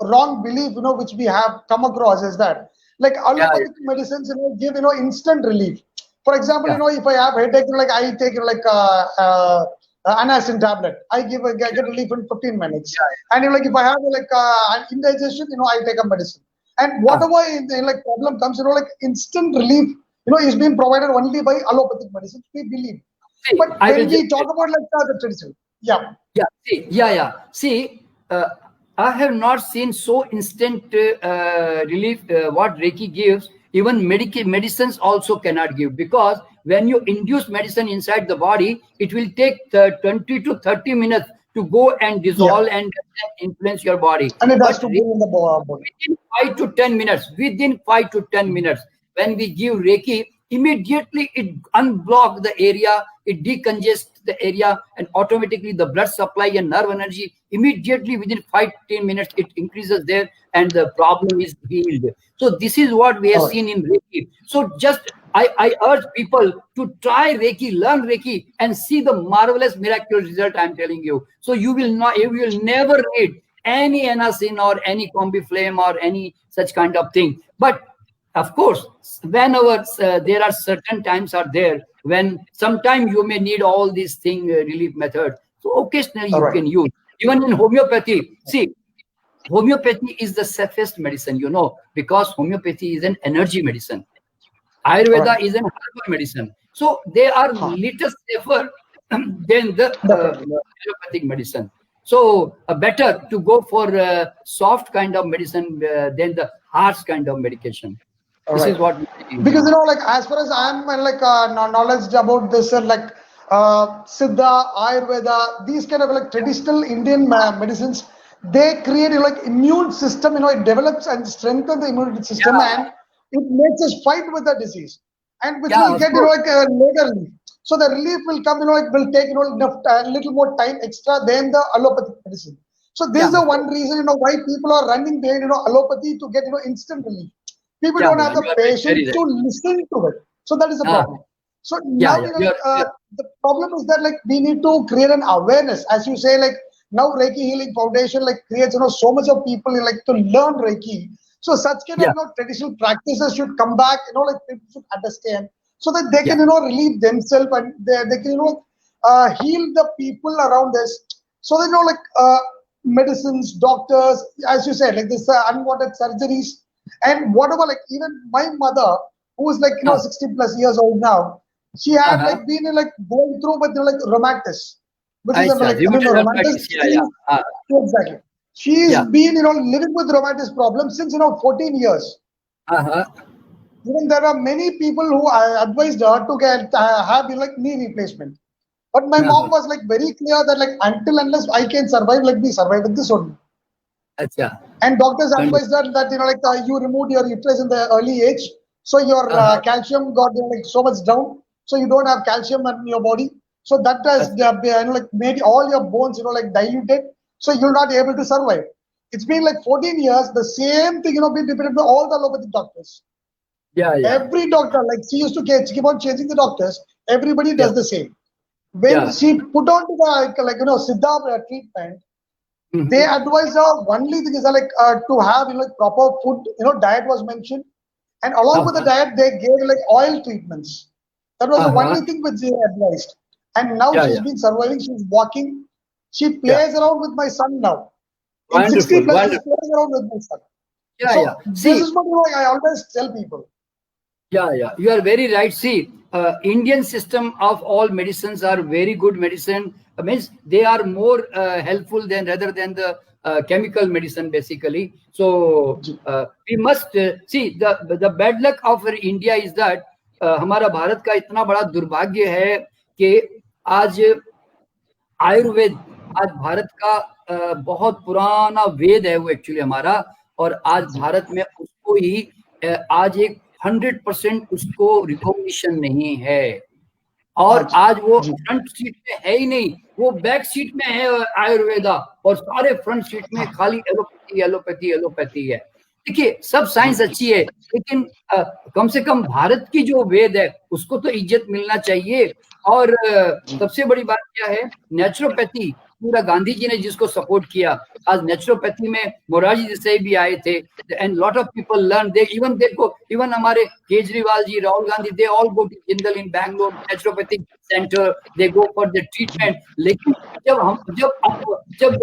wrong belief, which we have come across is that, like, allopathic medicines, give, instant relief. For example, Yeah. if I have headache, I take, an acid tablet. I get relief in 15 minutes. And, if I have, an indigestion, I take a medicine. And whatever, problem comes, instant relief, is being provided only by allopathic medicines, we believe. See, But I when will we just talk about, the traditional, yeah. See, I have not seen so instant relief what Reiki gives. Even medicines also cannot give because when you induce medicine inside the body, it will take 20 to 30 minutes to go and dissolve and influence your body. And it has But to be in the body. within 5 to 10 minutes, when we give Reiki, immediately it unblock the area, it decongests the area, and automatically the blood supply and nerve energy, immediately within 5 to 10 minutes, it increases there and the problem is healed. So this is what we have seen in Reiki. So just I urge people to try Reiki, learn Reiki, and see the marvelous miraculous result I'm telling you. So you will never need any Anacin or any Combi Flame or any such kind of thing. But of course, whenever there are certain times are there when sometime you may need all these relief methods. So occasionally you can use. Even in homeopathy, see, homeopathy is the safest medicine, because homeopathy is an energy medicine. Ayurveda is an herbal medicine. So they are little safer than the allopathic medicine. So better to go for a soft kind of medicine than the harsh kind of medication. This is what because as far as I'm knowledge about this Siddha, Ayurveda, these kind of traditional Indian medicines, they create immune system. It develops and strengthens the immune system, and it makes us fight with the disease, and which will get later relief. So the relief will come. It will take a little more time extra than the allopathic medicine. So this is the one reason why people are running behind allopathy to get instant relief. People Yeah, don't yeah, have you the are very patience to right. listen to it. So that is the Ah, problem. So yeah, now, yeah, you're the problem is that like we need to create an awareness, as you say, like now Reiki Healing Foundation like creates so much of people like to learn Reiki. So such kind of yeah, traditional practices should come back. Like people should understand so that they yeah, can relieve themselves, and they can heal the people around us. So they like medicines, doctors, as you said, like this unwanted surgeries, and whatever. Like even my mother, who is like ah, 60 plus years old now, she had uh-huh. like been like going through with like rheumatis, which is Acha, like rheumatoid rheumatis. arthritis, yeah, yeah, Exactly. She's yeah, been living with rheumatis problem since 14 years. uh-huh. Even there are many people who advised her to get have like knee replacement. But my mom Uh-huh. was like very clear that like until unless I can survive, let me survive with this only. Acha, And doctors and advised her that you removed your uterus in the early age, so your uh-huh. calcium got like so much down, so you don't have calcium in your body. So that has Acha, like made all your bones like diluted, so you're not able to survive. It's been like 14 years, the same thing been repeated by all the allopathic doctors. yeah, yeah, Every doctor, like she used to keep on changing the doctors. Everybody yeah, does the same. When yeah. she put on to the Siddha treatment, they Mm-hmm. advise her only thing is like to have like proper food. Diet was mentioned, and along with the Uh-huh. diet, they gave like oil treatments. That was the Uh-huh. only thing which they advised. And now Yeah, she's yeah, been surviving. She's walking. She yeah. plays around with my son now. In 60 Wonderful, plus, she's wonderful. playing around with my son. Yeah, yeah. So this See, is what I always tell people. yeah, yeah, you are very right. See, Indian system of all medicines are very good medicine. Means they are more helpful than rather than the chemical medicine basically. So we must see the bad luck of India is that हमारा भारत का इतना बड़ा दुर्भाग्य है कि आज आयुर्वेद आज भारत का बहुत पुराना वेद है वो एक्चुअली हमारा और आज भारत में उसको ही आज एक 100% उसको रिकॉग्निशन नहीं है और Aji, आज वो ji. फ्रंट सीट में है ही नहीं वो बैक सीट में है आयुर्वेदा और सारे फ्रंट सीट में खाली एलोपैथी एलोपैथी एलोपैथी है देखिए सब साइंस अच्छी है लेकिन कम से कम भारत की जो वेद है उसको तो इज्जत मिलना चाहिए और सबसे बड़ी बात क्या है नेचुरोपैथी पूरा गांधी जी ने जिसको सपोर्ट किया आज नेचुरोपैथी में मोरारजी देसाई भी आए थे and lot of people learn they देखो इवन हमारे Kejriwal ji Rahul Gandhi they all go to Jindal in Bangalore naturopathic centre they go for the treatment लेकिन जब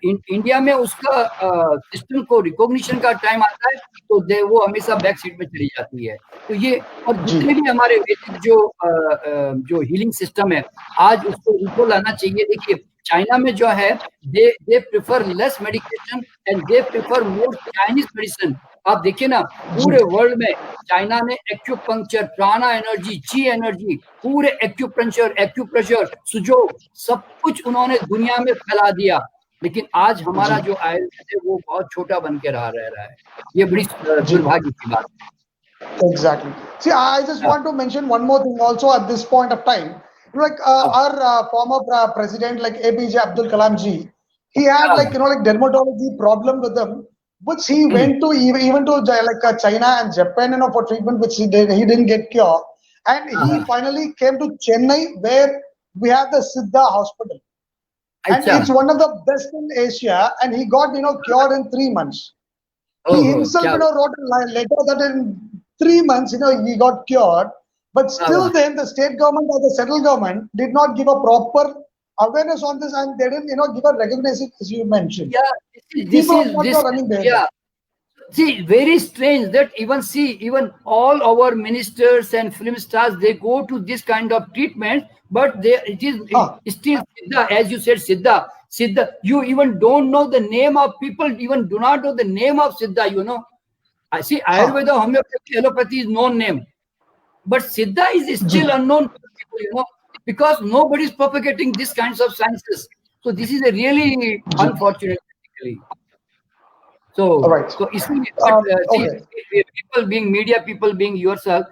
इंडिया में उसका सिस्टम को रिकॉग्निशन का टाइम आता है तो वो हमेशा बैक सीट में चली जाती है तो ये और जितने भी हमारे बेसिक जो हीलिंग सिस्टम है आज उसको उनको लाना चाहिए देखिए चाइना में जो है they prefer less medication and they prefer more Chinese medicine आप देखिए ना पूरे वर्ल्ड में चाइना ने एक्यूपंक्चर प्राणा एनर्जी ची एनर्जी पूरे एक्यूप्रेशर सुजो सब कुछ उन्होंने दुनिया में फैला दिया लेकिन आज हमारा जो आयुर्वेद है वो बहुत छोटा बन के रह रहा है ये बड़ी दुर्भाग्य की बात है Exactly. See, I just want to mention one more thing also at this point of time. Like our former president, like APJ Abdul Kalam ji, he had like like dermatology problem with him, which he went to even to like China and Japan, for treatment, which he didn't get cure, and he finally came to Chennai where we have the Siddha Hospital, and it's one of the best in Asia, and he got cured in 3 months. He himself wrote a letter that in 3 months he got cured, but still then the state government or the central government did not give a proper awareness on this, and they didn't give a recognition, as you mentioned. This is running there. See, very strange that even all our ministers and film stars they go to this kind of treatment, but it is still Siddha, as you said, Siddha. You even don't know the name of people. Even do not know the name of Siddha. I see Ayurveda, homeopathy, allopathy is known name, but Siddha is still unknown to people. Because nobody is propagating these kinds of sciences. So this is a really unfortunate, basically. So see, people being media, people being yourself,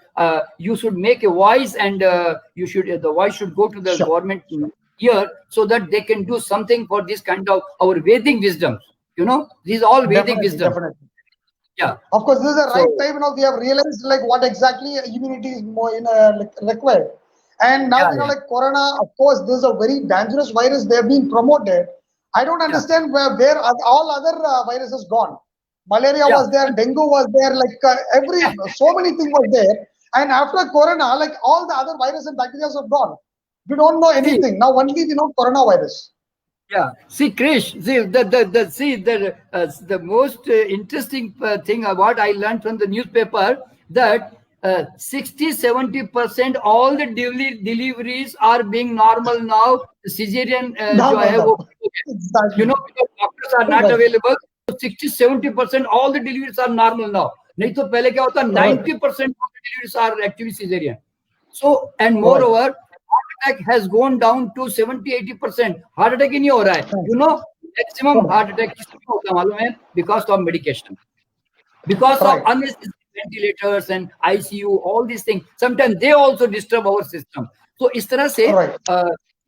you should make a voice, and the voice should go to the government here so that they can do something for this kind of our Vedic wisdom. These are all Vedic wisdom. Definitely. Yeah. Of course, this is the right So time. We have realized like what exactly immunity is more like required. And now yeah, yeah, like Corona. Of course, this is a very dangerous virus. They have been promoted. I don't yeah. understand where are all other viruses gone. Malaria Yeah. was there, dengue was there, like every so many things was there. And after Corona, like all the other viruses and bacteria have gone. We don't know See, anything now. Only we know coronavirus. yeah. See, Krish, see the most interesting thing what I learned from the newspaper that 60-70% all the deliveries are being normal now. Cesarean No, जो no, है no. वो Exactly. because doctors are not Right. available. So 60-70% all the deliveries are normal now. नहीं तो पहले क्या होता Right. 90% of the deliveries are actually cesarean. So and Right. moreover, heart attack has gone down to 70-80%. Heart attack ही नहीं हो रहा है. Maximum heart attack किसको होता है मालूम है? Because of medication, because of Right. unnecessary ventilators and ICU, all these things. Sometimes they also disturb our system. So इस तरह से Right.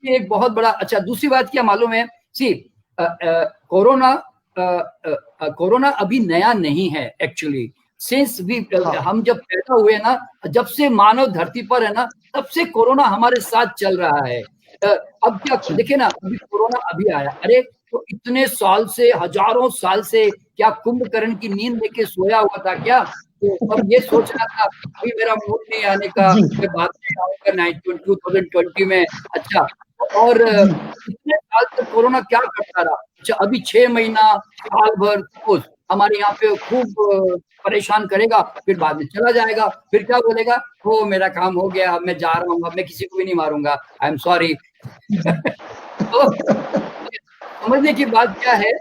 ये एक बहुत बड़ा अच्छा. दूसरी बात क्या मालूम है? See, कोरोना अभी नया नहीं है एक्चुअली. सिंस वी हम जब पैदा हुए ना, जब से मानव धरती पर है ना, तब से कोरोना हमारे साथ चल रहा है. अब क्या देखिए ना, अभी कोरोना अभी आया, अरे तो इतने साल से, हजारों साल से क्या कुंभकर्ण की नींद लेके सोया हुआ था क्या? तो अब ये सोच रहा था अभी मेरा मूड नहीं आने का, मैं बाद में आऊंगा 2020 में. अच्छा, और इतने साल तक कोरोना क्या करता रहा? अच्छा, अभी 6 महीना, साल भर हमारे यहाँ पे खूब परेशान करेगा, फिर बाद में चला जाएगा, फिर क्या बोलेगा? हो मेरा काम हो गया, अब मैं जा रहा हूँ, अब मैं किसी को भी नहीं मारूंगा, आई एम सॉरी. तो समझने की बात क्या है,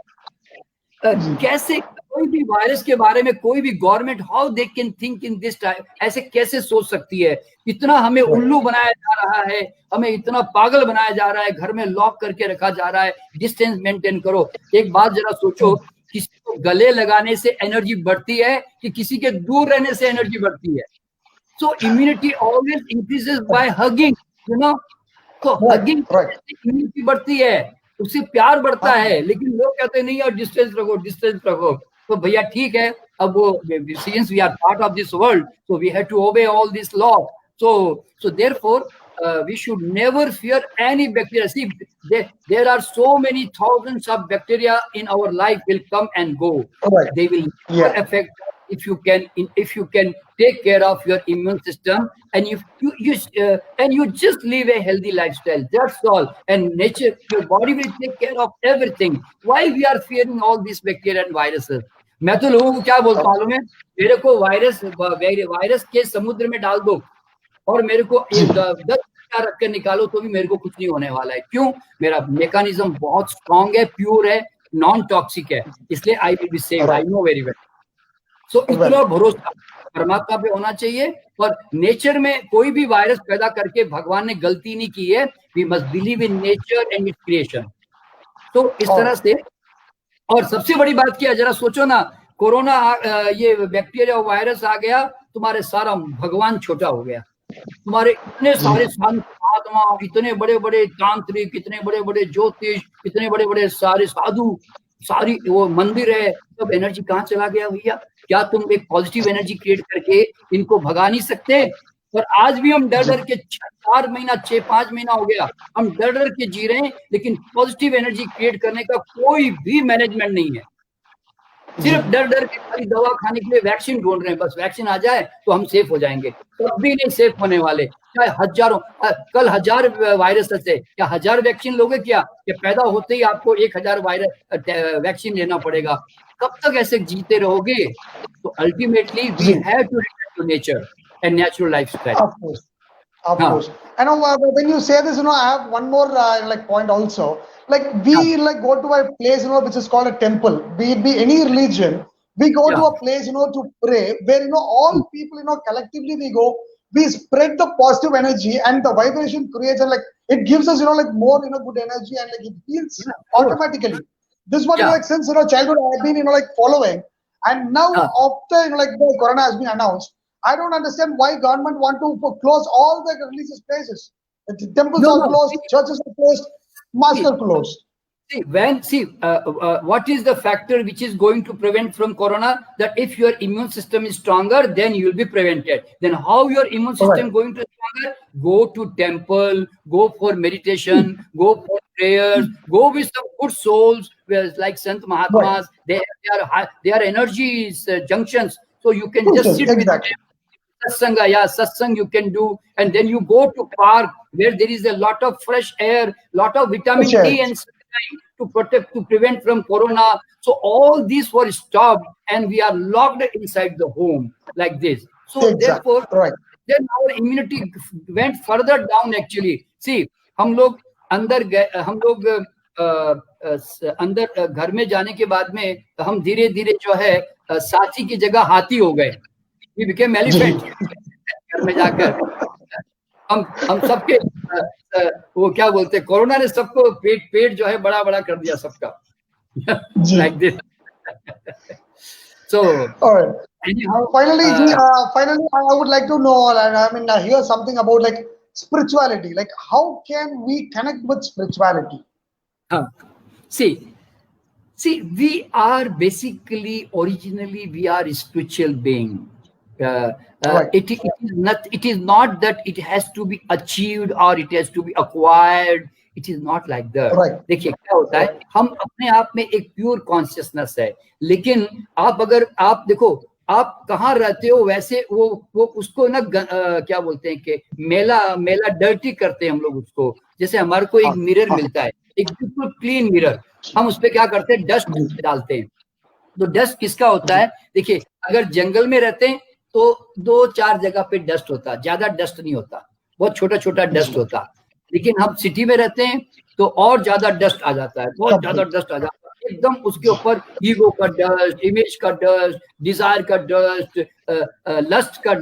कैसे कोई भी वायरस के बारे में कोई भी government how they can think in this time, ऐसे कैसे सोच सकती है? इतना हमें उल्लू बनाया जा रहा है, हमें इतना पागल बनाया जा रहा है, घर में लॉक करके रखा जा रहा है, डिस्टेंस मेंटेन करो. एक बात जरा सोचो, किसी को गले लगाने से एनर्जी बढ़ती है कि किसी के दूर रहने से एनर्जी बढ़ती है? So immunity always increases by hugging, तो हगिंग इम्यूनिटी बढ़ती है, उससे प्यार बढ़ता है. लेकिन लोग कहते नहीं यार डिस्टेंस रखो, डिस्टेंस रखो. तो भैया ठीक है, अब वो since we are part of this world, so we have to obey all this law. So therefore we should never fear any bacteria. See, there are so many thousands of bacteria in our life will come and go. They will never affect if you can take care of your immune system, and if you just live a healthy lifestyle, that's all. And nature, your body will take care of everything. Why we are fearing all these bacteria and viruses? मैं तो लोगों को क्या बोलता हूँ मालूम है, मेरे को वायरस के समुद्र में डाल दो और मेरे को 10 रख कर निकालो तो भी मेरे को कुछ नहीं होने वाला है. क्यों? मेरा मैकेनिज्म बहुत स्ट्रांग है, प्योर है, नॉन टॉक्सिक है, इसलिए I will be safe. I know very well. So इतना भरोसा परमात्मा पे होना चाहिए. और नेचर में कोई भी वायरस पैदा करके भगवान ने गलती नहीं की है. We must believe in nature and its creation. तो इस तरह से. और सबसे बड़ी बात क्या, जरा सोचो ना, कोरोना ये बैक्टीरिया वायरस आ गया, तुम्हारे सारा भगवान छोटा हो गया. तुम्हारे इतने सारे आत्मा, इतने बड़े बड़े तांत्रिक, इतने बड़े बड़े ज्योतिष, इतने बड़े बड़े सारे साधु, सारी वो मंदिर है, सब एनर्जी कहाँ चला गया भैया? क्या तुम एक पॉजिटिव एनर्जी क्रिएट करके इनको भगा नहीं सकते? और आज भी हम डर डर के 4 महीना 6-5 महीना हो गया, हम डर डर के जी रहे हैं, लेकिन पॉजिटिव एनर्जी क्रिएट करने का कोई भी मैनेजमेंट नहीं है. सिर्फ डर डर के खाली दवा खाने के लिए वैक्सीन ढूंढ रहे हैं, बस वैक्सीन आ जाए तो हम सेफ हो जाएंगे. तो भी नहीं सेफ होने वाले. चाहे हजारों, कल 1000 वायरस थे, क्या 1000 वैक्सीन लोगे क्या? कि पैदा होते ही आपको 1000 वैक्सीन लेना पड़ेगा? कब तक ऐसे जीते रहोगे? तो ultimately we have to return to nature and natural lifestyle. Of course. And when you say this, I have one more like point also. Like we like go to a place, which is called a temple. Be any religion, we go to a place, to pray, where all people, collectively we go. We spread the positive energy, and the vibration creates like it gives us, like more, good energy, and like it feels automatically. This is what like since childhood I have been, like following, and now after like the corona has been announced. I don't understand why government want to close all the religious places. The temples are closed, churches are closed, mosques are closed. what is the factor which is going to prevent from corona? That if your immune system is stronger, then you will be prevented. Then how your immune system going to stronger? Go to temple, go for meditation, go for prayers, go with some good souls, like Sant Mahatmas. They are energies, junctions. So you can just sit with them. Satsang you can do, and then you go to park where there is a lot of fresh air, lot of vitamin D and to prevent from corona. So all these were stopped, and we are locked inside the home like this. So therefore, then our immunity went further down actually. See, हम लोग अंदर घर में जाने के बाद में हम धीरे धीरे जो है साथी की जगह हाथी हो गए. We became elephant. घर में जाकर हम सबके वो क्या बोलते हैं, कोरोना ने सबको पेट जो है बड़ा बड़ा कर दिया सबका. Like this. So anyhow, finally I would like to know, and I mean hear something about like spirituality. Like how can we connect with spirituality? See, we are basically originally we are a spiritual being. It is not that it has to be achieved or it has to be acquired. It is not like that. देखिए क्या होता है, हम अपने आप में एक pure consciousness है, लेकिन आप देखो आप कहाँ रहते हो, वैसे वो उसको ना क्या बोलते हैं कि मेला डर्टी करते हैं हम लोग उसको. जैसे हमारे को एक मिरर मिलता है, एक बिल्कुल क्लीन मिरर, हम उस पर क्या करते हैं, डस्ट डालते हैं. तो डस्ट किसका होता है? देखिए अगर जंगल में रहते हैं तो 2-4 जगह पे डस्ट होता, ज्यादा डस्ट नहीं होता, बहुत छोटा छोटा डस्ट होता. लेकिन हम सिटी में रहते हैं तो और ज्यादा डस्ट आ जाता है, बहुत ज्यादा डस्ट आ जाता है एकदम. उसके ऊपर ईगो का डस्ट, इमेज का डस्ट, डिजायर का डस्ट, लस्ट का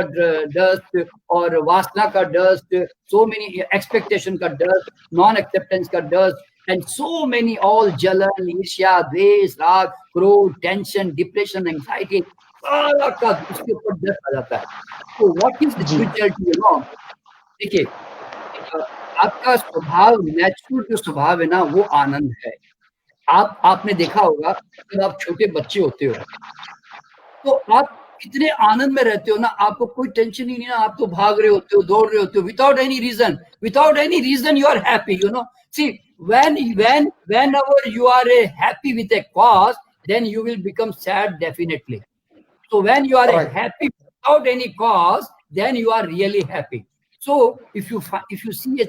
डस्ट और वासना का डस्ट, सो मेनी एक्सपेक्टेशन का डस्ट, नॉन एक्सेप्टेंस का dust, and so many all jalan, ईर्ष्या, द्वेष, राग, क्रोध, टेंशन, डिप्रेशन, एंजाइटी, सारा का उसके ऊपर डस्ट आ जाता है. तो what is the spirituality? You know, देखिए आपका स्वभाव, नेचुरल जो स्वभाव है ना, वो आनंद है. आपने देखा होगा जब आप छोटे बच्चे होते हो तो आप कितने आनंद में रहते हो ना, आपको कोई टेंशन ही नहीं ना, आप तो भाग रहे होते हो, दौड़ रहे होते हो, without any reason you are happy. You know, see whenever you are happy with a cause, then you will become sad definitely. So when you are happy without any cause, then you are really happy. So if you see a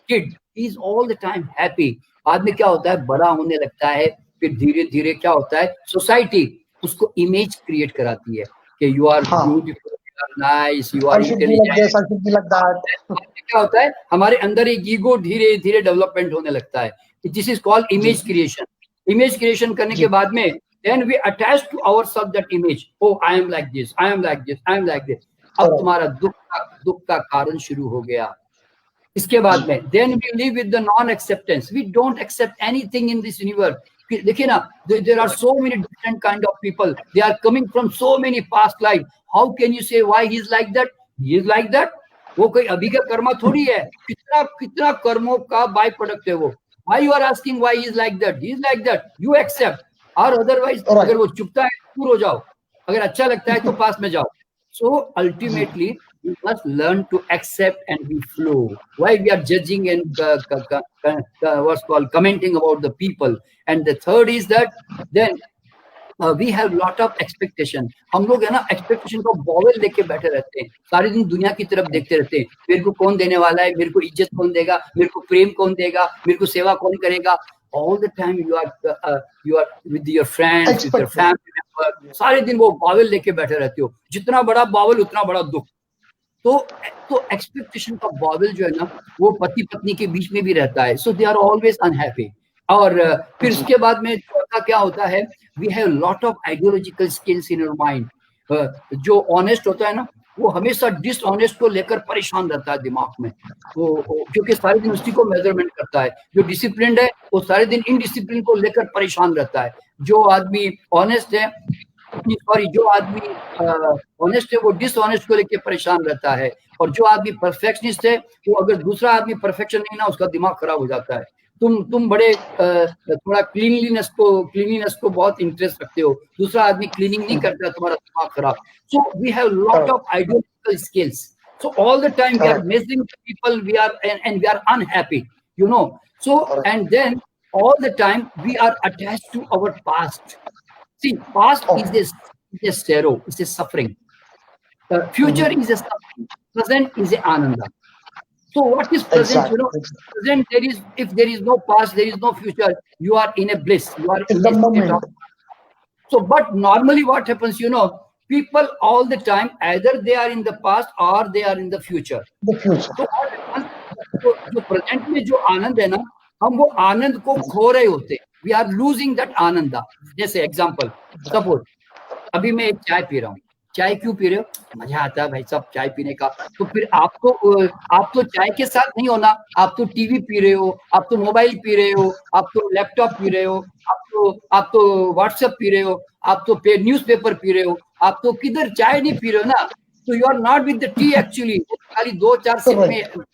kid, he is all the time happy. बाद में क्या होता है, बड़ा होने लगता है, फिर धीरे धीरे क्या होता है, सोसाइटी उसको इमेज क्रिएट कराती है कि you are beautiful, nice, you are intelligent. क्या होता है, हमारे अंदर एक ईगो धीरे धीरे डेवलपमेंट होने लगता है. This is called image creation. Image creation करने के बाद में then we attach to ourselves that image. Oh, I am like this, I am like this, I am like this. अब तुम्हारा दुख का कारण शुरू हो गया. इसके बाद में then we live with the non-acceptance. We don't accept anything in this universe. देखिए ना, there are so many different kind of people. They are coming from so many past life. How can you say why he is like that? He is like that. वो कोई अभी का कर्मा थोड़ी है, कितना कर्मों का बाय प्रोडक्ट है वो. Why you are asking why he is like that? He is like that. You accept. और अदरवाइज अगर वो चुपता है दूर हो जाओ, अगर अच्छा लगता है तो पास में जाओ. So ultimately you must learn to accept and be flow. Why we are judging and what's called commenting about the people. And the third is that then we have lot of expectation. हम लोग है ना expectation को bowel लेके बैठे रहते हैं, सारे दिन दुनिया की तरफ देखते रहते हैं. मेरे को कौन देने वाला है, मेरे को इज्जत कौन देगा, मेरे को प्रेम कौन देगा, मेरे को सेवा कौन करेगा. All the time you are with your friends, with your family member. सारे दिन वो बावल लेके बैठे रहते हो. जितना बड़ा बावल उतना बड़ा दुख. तो एक्सपेक्टेशन का बावल जो है ना, वो पति पत्नी के बीच में भी रहता है. So they are always unhappy. और फिर उसके बाद में चौथा क्या होता है, we have lot of ideological skills in our mind. जो ऑनेस्ट होता है ना, वो हमेशा डिसऑनेस्ट को लेकर परेशान रहता है दिमाग में. वो क्योंकि सारे दिन उसी को मेजरमेंट करता है. जो डिसिप्लिन्ड है वो सारे दिन इनडिसिप्लिन को लेकर परेशान रहता है. जो आदमी ऑनेस्ट है, जो आदमी ऑनेस्ट है वो डिसऑनेस्ट को लेकर परेशान रहता है. और जो आदमी परफेक्शनिस्ट है, वो अगर दूसरा आदमी परफेक्शन नहीं ना, उसका दिमाग खराब हो जाता है. तुम बड़े थोड़ा क्लीनलीनेस को बहुत इंटरेस्ट रखते हो, दूसरा आदमी क्लीनिंग नहीं करता, तुम्हारा दिमाग खराब. So we have lot of ideological skills. So all the time we are measuring people, we are and we are unhappy, you know. So and then all the time we are attached to our past. See, past is a sorrow, is a suffering. Future is a suffering. Present is a ananda. So what is present? You know, present there is, if there is no past, there is no future. You are in a bliss. You are in the moment. So, but normally what happens? You know, people all the time either they are in the past or they are in the future. The future. तो जो present में जो आनंद है ना, हम वो आनंद को खो रहे होते. वी आर लूजिंग दैट आनंद. जैसे एग्जांपल, सपोज अभी मैं एक चाय पी रहा हूँ. चाय क्यों पी रहे हो? मजा आता है भाई साहब चाय पीने का. तो फिर आप तो चाय के साथ नहीं हो ना, आप तो टीवी पी रहे हो, आप तो मोबाइल पी रहे हो, आप तो लैपटॉप पी रहे हो, आप तो व्हाट्सएप पी रहे हो, आप तो न्यूज़पेपर पी रहे हो, आप तो किधर चाय नहीं पी रहे हो ना. तो you are not with the tea actually. खाली 2-4 सिप में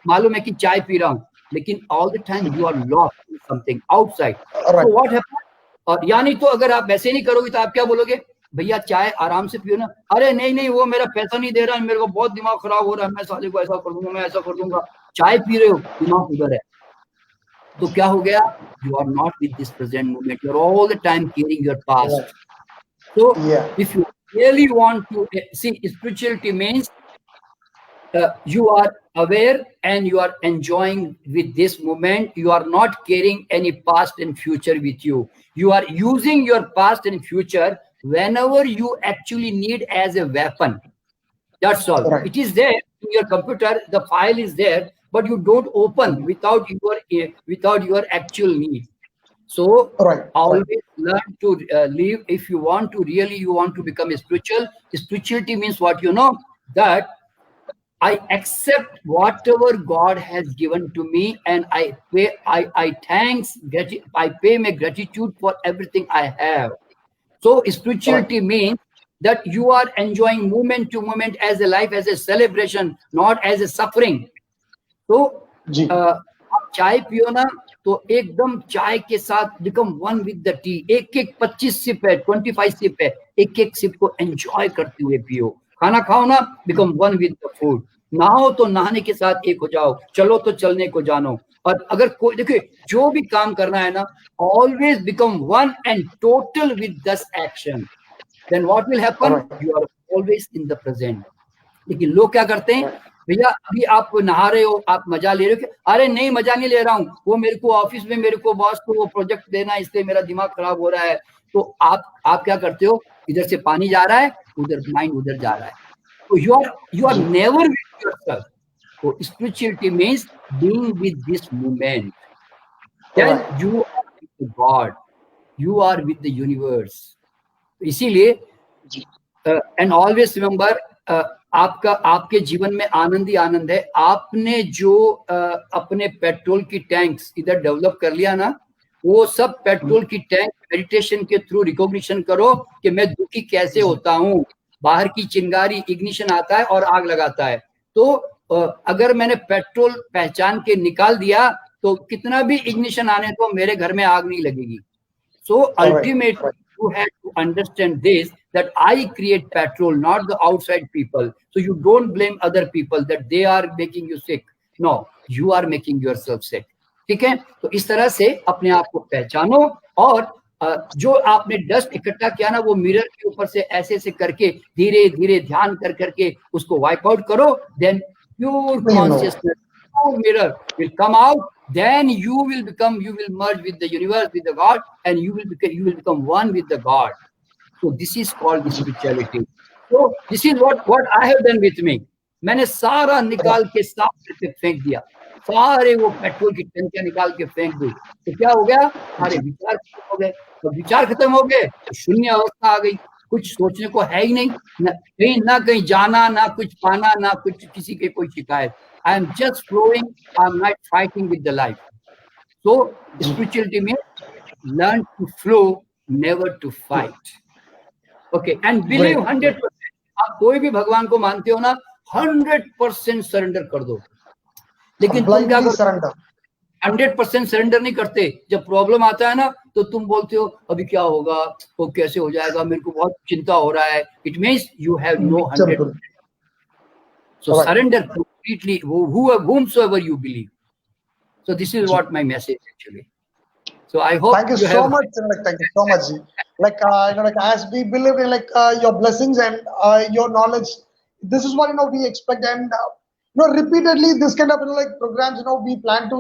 मालूम है कि चाय पी रहा हूँ, लेकिन all the time you are lost in something outside. So what happen? और यानी तो अगर आप वैसे नहीं करोगे तो आप क्या बोलोगे? भैया चाय आराम से पियो ना. अरे नहीं वो मेरा पैसा नहीं दे रहा है, मेरे को बहुत दिमाग खराब हो रहा है, मैं साले को ऐसा कर दूंगा, मैं ऐसा कर दूंगा. चाय पी रहे हो, दिमाग उधर है. तो क्या हो गया? You are not with this present moment. You are all the time caring your past. So if you really want to see, spirituality means you are aware and you are enjoying with this moment. You are not carrying any past and future with you. You are using your past and future whenever you actually need as a weapon. That's all. Right. It is there in your computer. The file is there, but you don't open without your actual need. So always learn to live. If you want to become spiritual, spirituality means what? You know, that I accept whatever God has given to me, and I pay my gratitude for everything I have. So spirituality means that you are enjoying moment to moment as a life, as a celebration, not as a suffering. So आप चाय पियो ना, तो एकदम चाय के साथ become one with the T. एक 25 सिप है, 25 सिप है, एक सिप को एंजॉय करते हुए पियो. खाना खाओ ना, become one with the food. नहाओ तो नहाने के साथ एक हो जाओ. चलो तो चलने को जानो. और अगर कोई देखिए जो भी काम करना है ना, always become one and total with this action. Then what will happen? You are always in the present. लेकिन लोग क्या करते हैं? भैया अभी आप नहा रहे हो, आप मजा ले रहे हो. अरे नहीं, मजा नहीं ले रहा हूँ, वो मेरे को ऑफिस में मेरे को बॉस को वो प्रोजेक्ट देना, इसलिए मेरा दिमाग खराब हो रहा है. तो आप क्या करते हो? इधर से पानी जा रहा है, उधर माइंड उधर जा रहा है. तो you are never with yourself. तो spirituality means being with this moment. Then you are with God, you are with the universe. इसीलिए एंड ऑलवेज रिमेंबर, आपके जीवन में आनंद ही आनंद है. आपने जो अपने पेट्रोल की टैंक्स इधर डेवलप कर लिया ना, वो सब पेट्रोल की टैंक मेडिटेशन के थ्रू रिकॉग्निशन करो कि मैं दुखी कैसे होता हूँ. बाहर की चिंगारी इग्निशन आता है और आग लगाता है. तो अगर मैंने पेट्रोल पहचान के निकाल दिया तो कितना भी इग्निशन आने तो मेरे घर में आग नहीं लगेगी. So ultimately you have to understand this, that I create petrol, not the outside people. So you don't blame other people that they are making you sick. No, you are making yourself sick. ठीक है? तो इस तरह से अपने आप को पहचानो, और जो आपने डस्ट इकट्ठा किया ना, वो मिरर के ऊपर से ऐसे करके धीरे धीरे ध्यान करके उसको वाइप आउट करो. Then pure consciousness, pure mirror will come out. Then you will merge with the universe, with the God, and you will become one with the God. So this is called spirituality. So this is what I have done with me. मैंने सारा निकाल के साफ करके फेंक दिया. सारे वो पेट्रोल की टंकियां निकाल के फेंक दी. तो क्या हो गया? सारे विचार खत्म हो गए. तो विचार खत्म हो गए तो शून्य अवस्था आ गई. कुछ सोचने को है ही नहीं, ना कहीं जाना, ना कुछ पाना, ना कुछ किसी के कोई शिकायत. I am just flowing. I am not fighting with the life. So spirituality means learn to flow, never to fight. Okay, and believe 100%. आप कोई भी भगवान को मानते हो ना, 100% सरेंडर कर दो. लेकिन तुम क्या करो? 100% सरेंडर नहीं करते। जब प्रॉब्लम आता है ना तो तुम बोलते हो अभी क्या होगा, वो कैसे हो जाएगा, मेरे को बहुत चिंता हो रहा है। It means you have no 100%. So surrender completely whomsoever you believe. So this is what my message actually. So I hope thank you so much. Thank you so much. As we believe in your blessings and your knowledge, this is what we expect, and repeatedly this kind of programs we plan to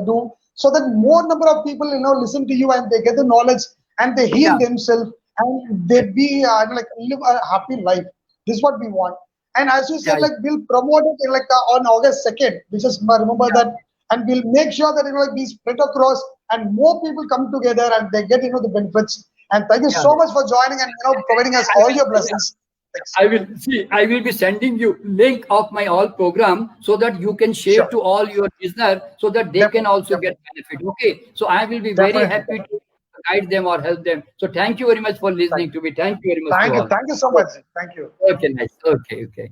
do, so that more number of people listen to you and they get the knowledge and they heal themselves and they be live a happy life. This is what we want. And as you said, we'll promote it in on August 2nd. We just remember that, and we'll make sure that we spread across and more people come together and they get the benefits. And thank you so much for joining and providing us all your blessings. I will be sending you link of my all program so that you can share to all your listeners so that they can also get benefit. Okay, so I will be very happy to guide them or help them. So thank you very much for listening to me. Thank you very much. Thank you so much. Thank you. Okay, nice. Okay.